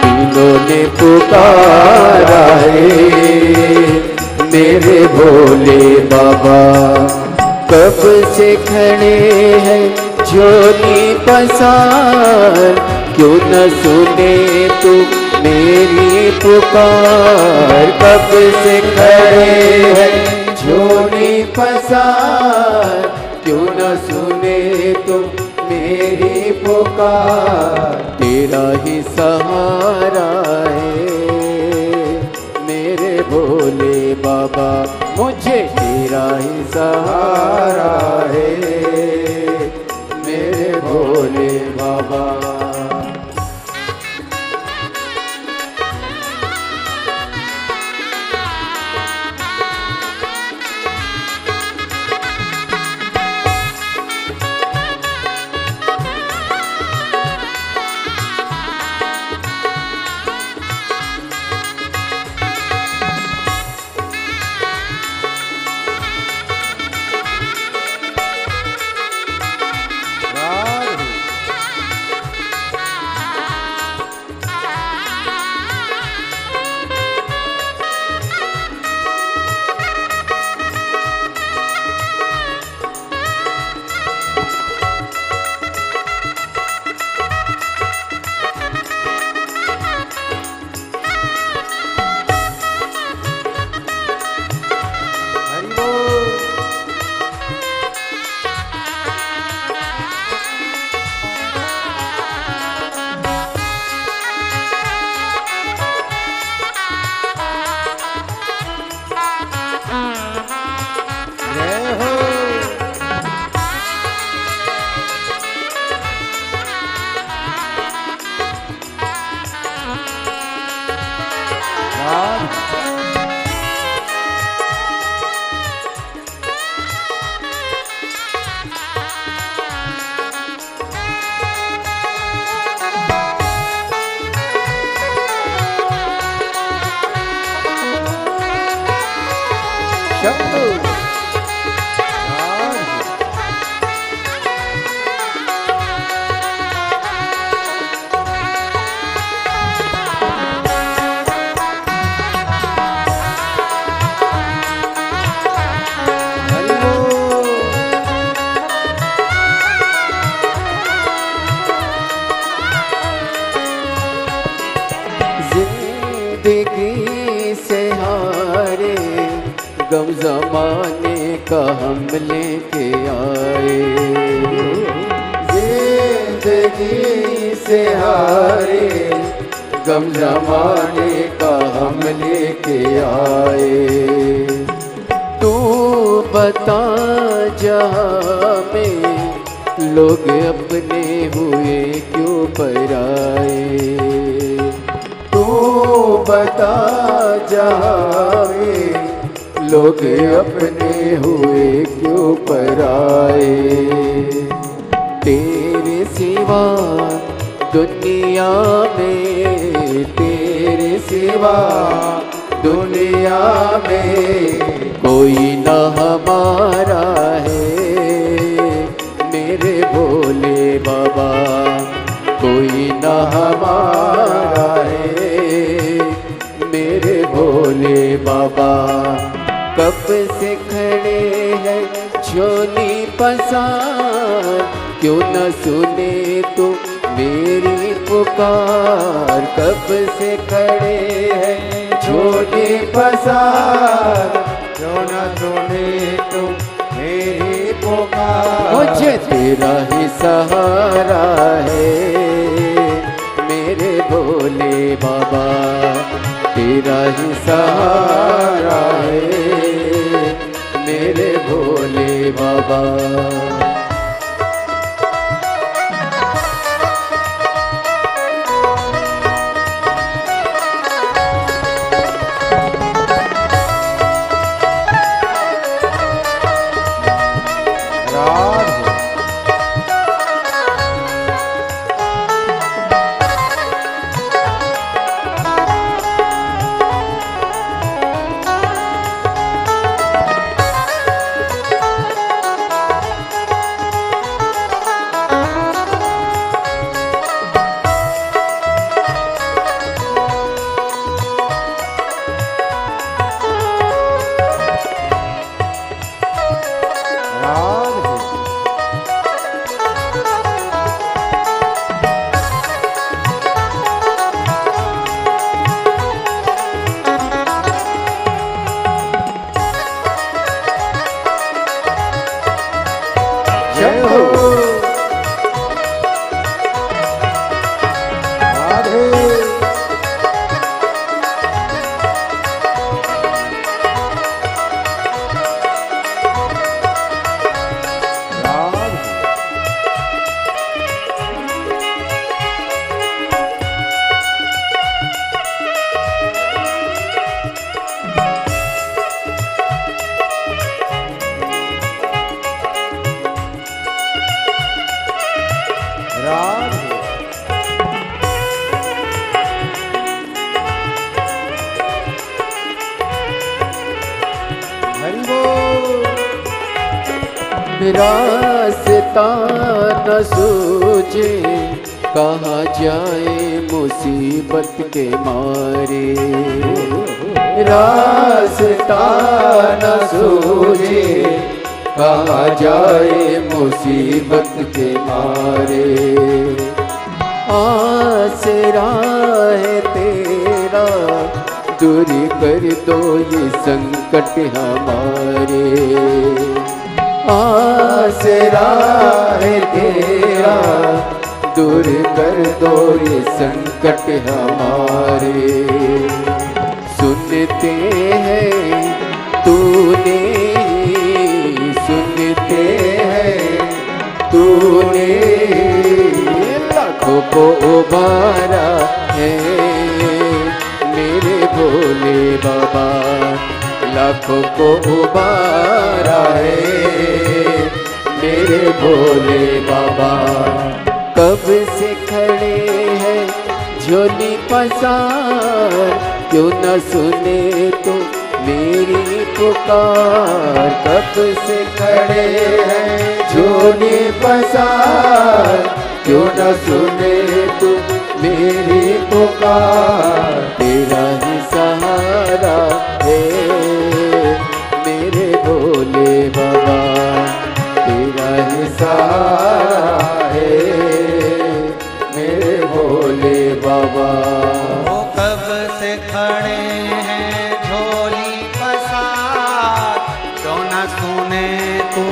तीनों ने पुकारा है मेरे भोले बाबा। कब से खड़े हैं झोली पसार, क्यों न सुने तू मेरी पुकार। कब से खड़े हैं झोली पसार, क्यों न सुने तू मेरी पुकार। तेरा ही सहारा है मेरे भोले बाबा, मुझे तेरा ही सहारा है मेरे भोले बाबा। जिंदगी से हारे गम जमाने का हम लेके आए। जिंदगी से हारे गम जमाने का हम लेके आए। तू बता जहाँ में लोग अपने हुए क्यों पराए। तू बता जहाँ में लोग अपने हुए क्यों पराए। तेरे सिवा दुनिया में, तेरे सिवा दुनिया में कोई न हमारा है मेरे भोले बाबा, कोई न हमारा है मेरे भोले बाबा। कब से खड़े हैं झोली पसार, क्यों न सुने तो मेरी पुकार। कब से खड़े हैं झोली पसार, क्यों न सुने तू मेरी पुकार। मुझे तेरा ही सहारा है मेरे भोले बाबा, तेरा ही सहारा है मेरे भोले बाबा। रास्ता न सूझे कहाँ जाए मुसीबत के मारे, रास्ता न सूझे कहाँ जाए मुसीबत के मारे। आसरा है तेरा दूर कर दो ये संकट हमारे, आसरा है तेरा दूर कर दो ये संकट हमारे। सुनते हैं तूने, सुनते हैं तूने लाखों को उबारा है मेरे भोले बाबा, लाखों को उबारा है मेरे भोले बाबा। कब से खड़े हैं झोली पसार, क्यों न सुने तो मेरी पुकार। कब से खड़े हैं झोली पसार, क्यों न सुने तो मेरी पुकार। तेरा ही सहारा है मेरे भोले बाबा, तेरा ही सहारा है मेरे भोले बाबा। वो कब से खड़े हैं झोली पसार, क्यों न सुने तू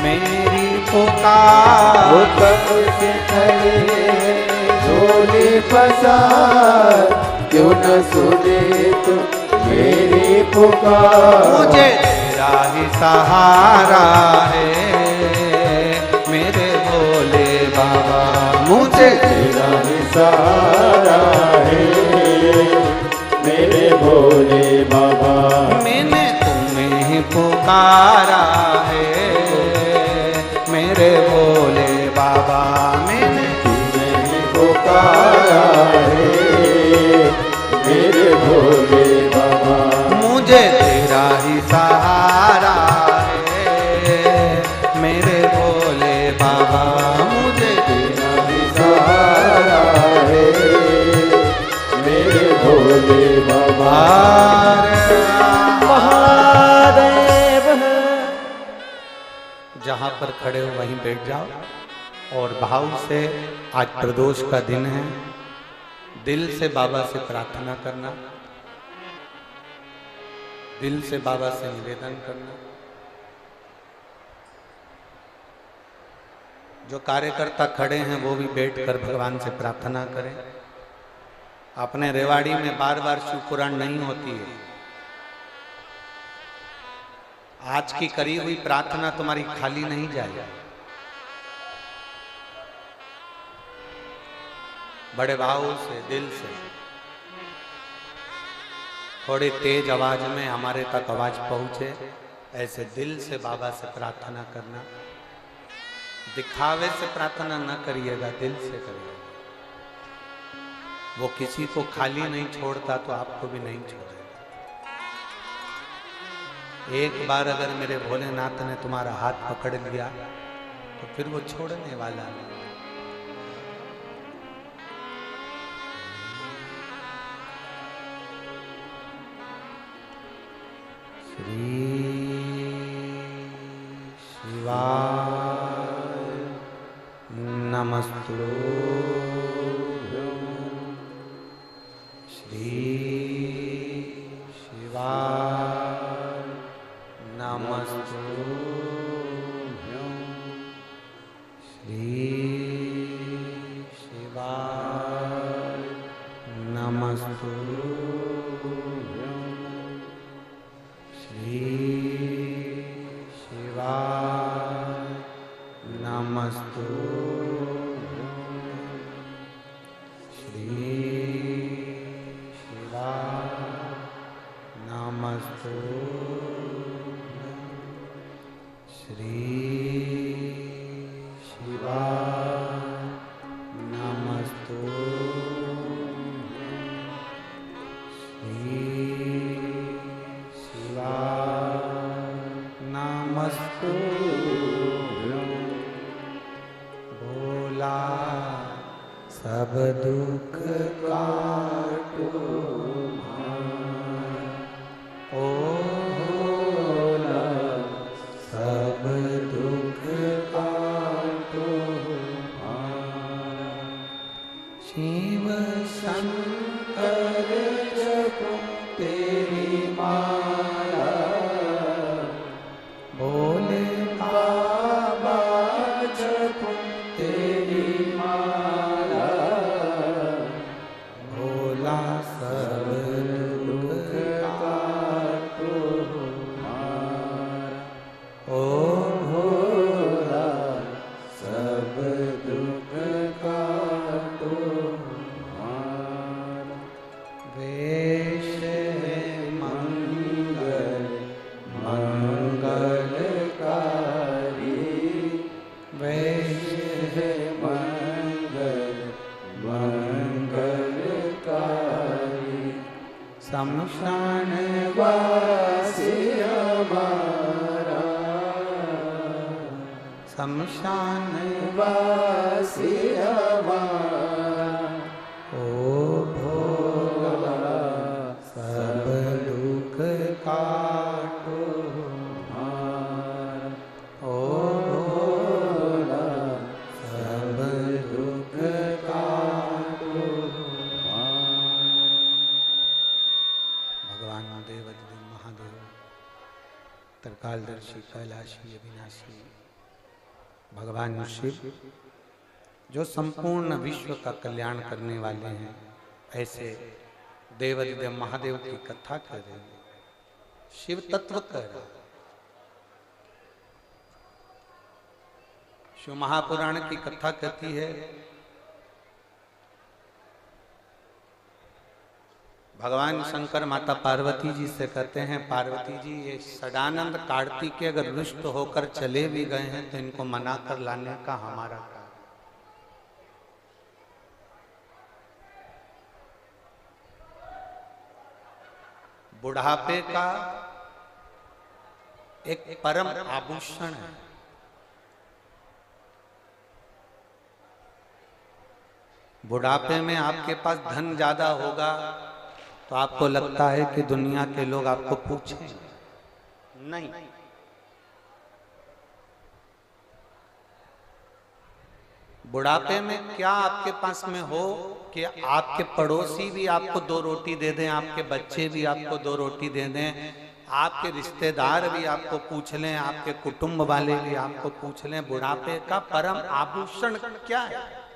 मेरी पुकार। वो कब से खड़े हैं झोली पसार, क्यों न सुने तू मेरी पुकार। मुझे तेरा ही सहारा है मेरे भोले बाबा, मुझे तेरा ही सहारा है मेरे भोले बाबा। मैंने तुम्हें ही पुकारा है मेरे भोले बाबा, मैंने तुम्हें ही पुकारा है मेरे भोले बाबा। मुझे तेरा ही सहारा है मेरे भोले बाबा, मुझे तेरा ही सहारा है मेरे भोले बाबा। महादेव जहाँ पर खड़े हो वहीं बैठ जाओ और भाव से, आज प्रदोष का दिन है, दिल से बाबा से प्रार्थना करना। दिल से बाबा से निवेदन करना। जो कार्यकर्ता खड़े हैं वो भी बैठकर भगवान से प्रार्थना करें। अपने रेवाड़ी में बार बार शिव पुराण नहीं होती है। आज की करी हुई प्रार्थना तुम्हारी खाली नहीं जाएगी। बड़े भाव से, दिल से, थोड़ी तेज आवाज में हमारे तक आवाज पहुंचे, ऐसे दिल से बाबा से प्रार्थना करना। दिखावे से प्रार्थना न करिएगा, दिल से करिएगा। वो किसी को खाली नहीं छोड़ता तो आपको भी नहीं छोड़ेगा। एक बार अगर मेरे भोलेनाथ ने तुम्हारा हाथ पकड़ लिया तो फिर वो छोड़ने वाला नहीं। श्री शिवाय नमस्तुभ्यं। श्री शिवाय नमस्तुभ्यं। श्री शिवाय नमस्तुभ्यं। श्री शिवाय नमस्तुभ्यं। श्री शिवाय नमस्तुभ्यं। श्री शिवाय नमस्तुभ्यं। श्री शिवाय नमस्तुभ्यं। भोला सब दुख काटो ओ भोला सब दुख काटो। शिव शंकर जपो तेरी माला, भोले बाबा जपो तेरी माला। भोला सब दुख काटो हमारा। ओ भोला सब दुख काटो हमारा। वेश है मंगल मंगलकारी, वेश है मंगल मंगलकारी। शमशान वासी हमारा, शमशान वासी हमारा। ओ भोला सब दुख काटो हमारा। ओ भोला सब दुख काटो हमारा। भगवान देवाधिदेव महादेव त्रिकालदर्शी कैलाशी अविनाशी भगवान शिव जो संपूर्ण विश्व का कल्याण करने वाले हैं, ऐसे देवाधिदेव महादेव की कथा कर रहे हैं। शिव तत्व कर रहा है। शिव महापुराण की कथा कहती है, भगवान शंकर माता पार्वती जी से कहते हैं, पार्वती जी ये सदानंद कार्तिक अगर रुष्ट होकर चले भी गए हैं तो इनको मना कर लाने का हमारा काम। बुढ़ापे का एक परम आभूषण है। बुढ़ापे में आपके पास धन ज्यादा होगा तो आपको लगता है कि दुनिया के लोग आपको पूछें, नहीं। बुढ़ापे में क्या आपके पास में हो कि आपके पड़ोसी भी आपको 2 रोटी दे दें, आपके बच्चे भी आपको 2 रोटी दे दें, आपके रिश्तेदार भी आपको पूछ लें, आपके कुटुंब वाले भी आपको पूछ लें, बुढ़ापे का परम आभूषण क्या है?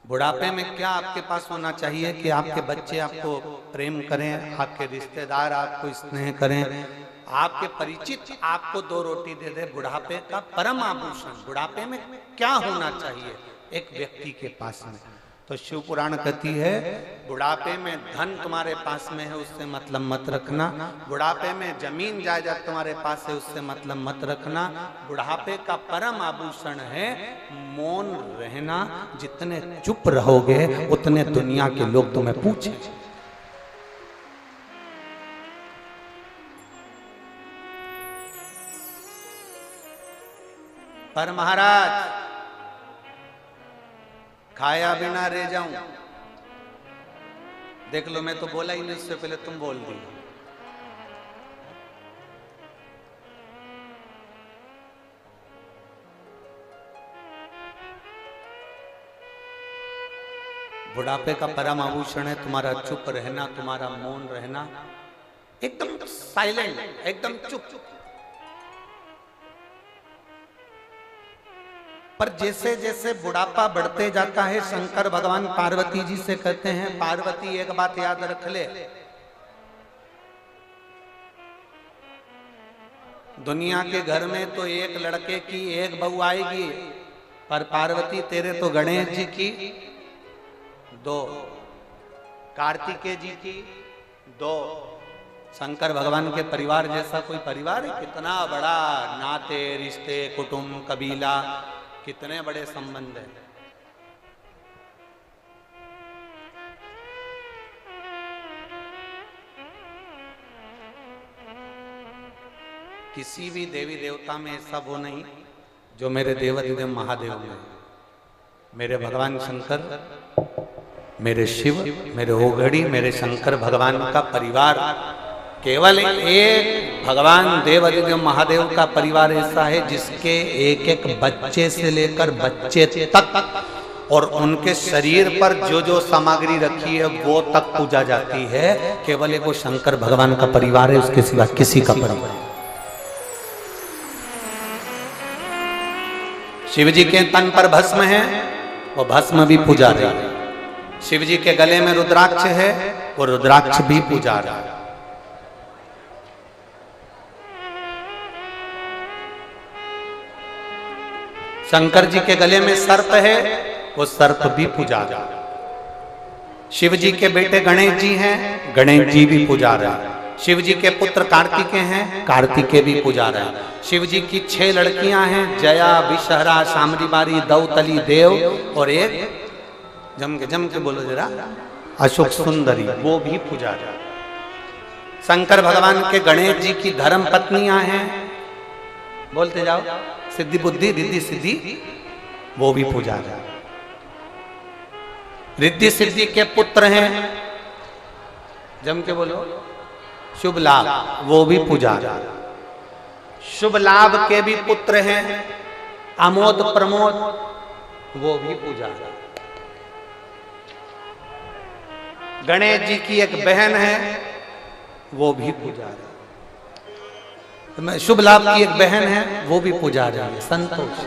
बुढ़ापे में क्या आपके पास होना चाहिए कि आपके बच्चे आपको प्रेम करें, आपके रिश्तेदार आपको स्नेह करें, आपके परिचित आपको दो रोटी दे दे। बुढ़ापे का परम आभूषण बुढ़ापे में क्या होना चाहिए एक व्यक्ति के पास में? तो शिव पुराण कहती है बुढ़ापे में धन तुम्हारे पास में है उससे मतलब मत रखना, बुढ़ापे में जमीन जायदाद तुम्हारे पास है उससे मतलब मत रखना। बुढ़ापे का परम आभूषण है मौन रहना। जितने चुप रहोगे उतने दुनिया के लोग तुम्हें पूछेंगे। पर महाराज खाया बिना रह जाऊं, देख लो मैं तो बोला ही नहीं, उससे पहले तुम बोल दी। बुढ़ापे का परम आभूषण है तुम्हारा चुप रहना, तुम्हारा मौन रहना, एकदम साइलेंट, एकदम चुप। पर जैसे जैसे बुढ़ापा बढ़ते जाता है, शंकर भगवान पार्वती जी से कहते हैं पार्वती एक बात याद रख ले, दुनिया के घर में तो एक लड़के की एक बहू आएगी, पर पार्वती तेरे तो गणेश जी की दो, कार्तिकेय जी की दो, शंकर भगवान के परिवार जैसा कोई परिवार है? कितना बड़ा नाते रिश्ते कुटुंब कबीला, कितने बड़े संबंध हैं। किसी भी देवी देवता में ऐसा वो नहीं जो मेरे देवाधिदेव महादेव में, मेरे भगवान शंकर, मेरे शिव, मेरे ओघड़ी, मेरे शंकर भगवान का परिवार, केवल एक भगवान देवाधिदेव महादेव का परिवार ऐसा है जिसके एक एक बच्चे से लेकर बच्चे तक और उनके शरीर पर जो जो सामग्री रखी है वो तक पूजा जाती है। केवल एक वो शंकर भगवान का परिवार है, उसके सिवा किसी का परिवार। शिव जी के तन पर भस्म है, वो भस्म भी पूजा रहा है। शिव जी के गले में रुद्राक्ष है, वो रुद्राक्ष भी पूजा रहा है। शंकर जी के गले में सर्प है, वो सर्प भी पूजा रहा है। शिव जी के बेटे गणेश जी हैं, गणेश जी भी पूजा रहा है। शिव जी के पुत्र कार्तिकेय हैं, कार्तिकेय भी पूजा रहा है। शिव जी की 6 लड़कियां हैं, जया, विषहरा, शामरीबारी, दौतली, देव और एक जम के बोलो जरा, अशोक सुंदरी, वो भी पूजा रहा है। शंकर भगवान के गणेश जी की धर्म पत्नियां हैं, बोलते जाओ, सिद्धि बुद्धि रिद्धि सिद्धि, वो भी पूजा रहा है। रिद्धि सिद्धि के पुत्र हैं, जम के बोलो, शुभ लाभ, वो भी पूजा रहा है। शुभ लाभ के भी पुत्र हैं, आमोद प्रमोद, वो भी पूजा रहा है। गणेश जी की एक बहन है, वो भी पूजा रहा है। शुभ लाभ की एक बहन है, वो भी पूजा रही है। संतोष,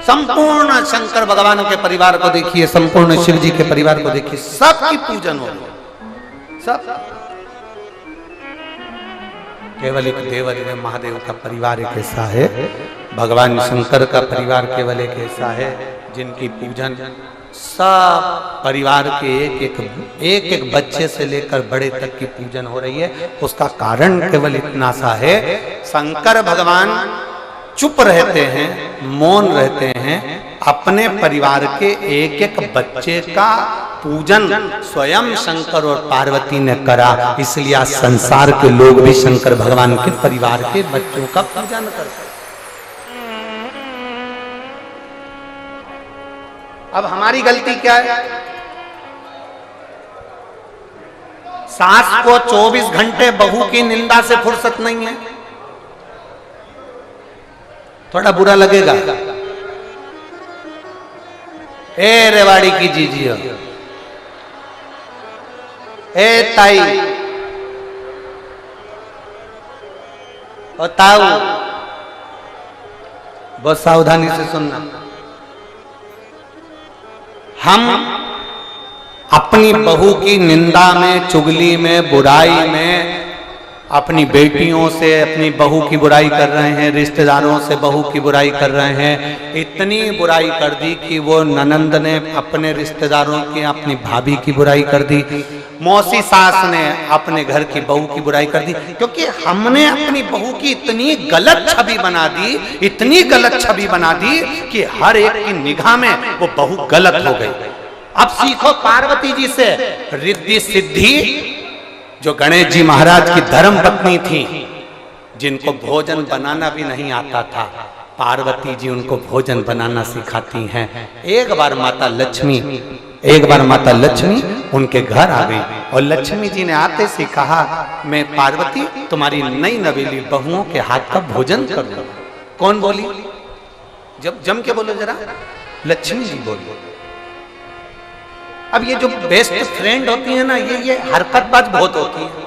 संपूर्ण शंकर भगवान के परिवार को देखिए, संपूर्ण शिव जी के परिवार को देखिए, सबकी पूजन हो रही, सब। केवल एक देवाधिदेव महादेव का परिवार एक ऐसा है, भगवान शंकर का परिवार केवल एक ऐसा है जिनकी पूजन सब परिवार के एक बच्चे से लेकर बड़े तक की पूजन हो रही है। उसका कारण केवल इतना सा है, शंकर भगवान चुप रहते हैं, मौन रहते हैं, अपने परिवार के एक एक बच्चे का पूजन स्वयं शंकर और पार्वती ने करा। इसलिए आज संसार के लोग भी शंकर भगवान के परिवार के बच्चों का पूजन करते हैं। अब हमारी गलती क्या है? सास को 24 घंटे बहू की निंदा से फुर्सत नहीं है। थोड़ा बुरा लगेगा, ए रेवाड़ी की जीजियो, ए ताई और ताऊ, बहुत सावधानी से सुनना। हम अपनी बहू की निंदा में, चुगली में, बुराई में अपनी बेटियों से अपनी बहू की बुराई कर रहे हैं, रिश्तेदारों से बहू की बुराई कर रहे हैं। इतनी बुराई कर दी कि वो ननंद ने अपने रिश्तेदारों की, अपनी भाभी की बुराई कर दी, मौसी सास ने अपने घर की बहू की बुराई कर दी, क्योंकि हमने अपनी बहू की इतनी गलत छवि बना दी, इतनी गलत छवि बना दी कि हर एक की निगाह में वो बहू गलत हो गई। अब सीखो पार्वती जी से, रिद्धि सिद्धि जो गणेश जी महाराज की धर्म पत्नी थी, जिनको भोजन बनाना भी नहीं आता था, पार्वती जी उनको भोजन बनाना सिखाती हैं। एक बार माता लक्ष्मी उनके घर आ गई और लक्ष्मी जी ने आते से कहा, मैं पार्वती तुम्हारी नई नवेली बहुओं के हाथ का भोजन करूं। कौन बोली? जब जम के बोलो जरा। लक्ष्मी जी बोली। अब ये जो बेस्ट फ्रेंड होती है ना, ये हरकतबाज बहुत होती है।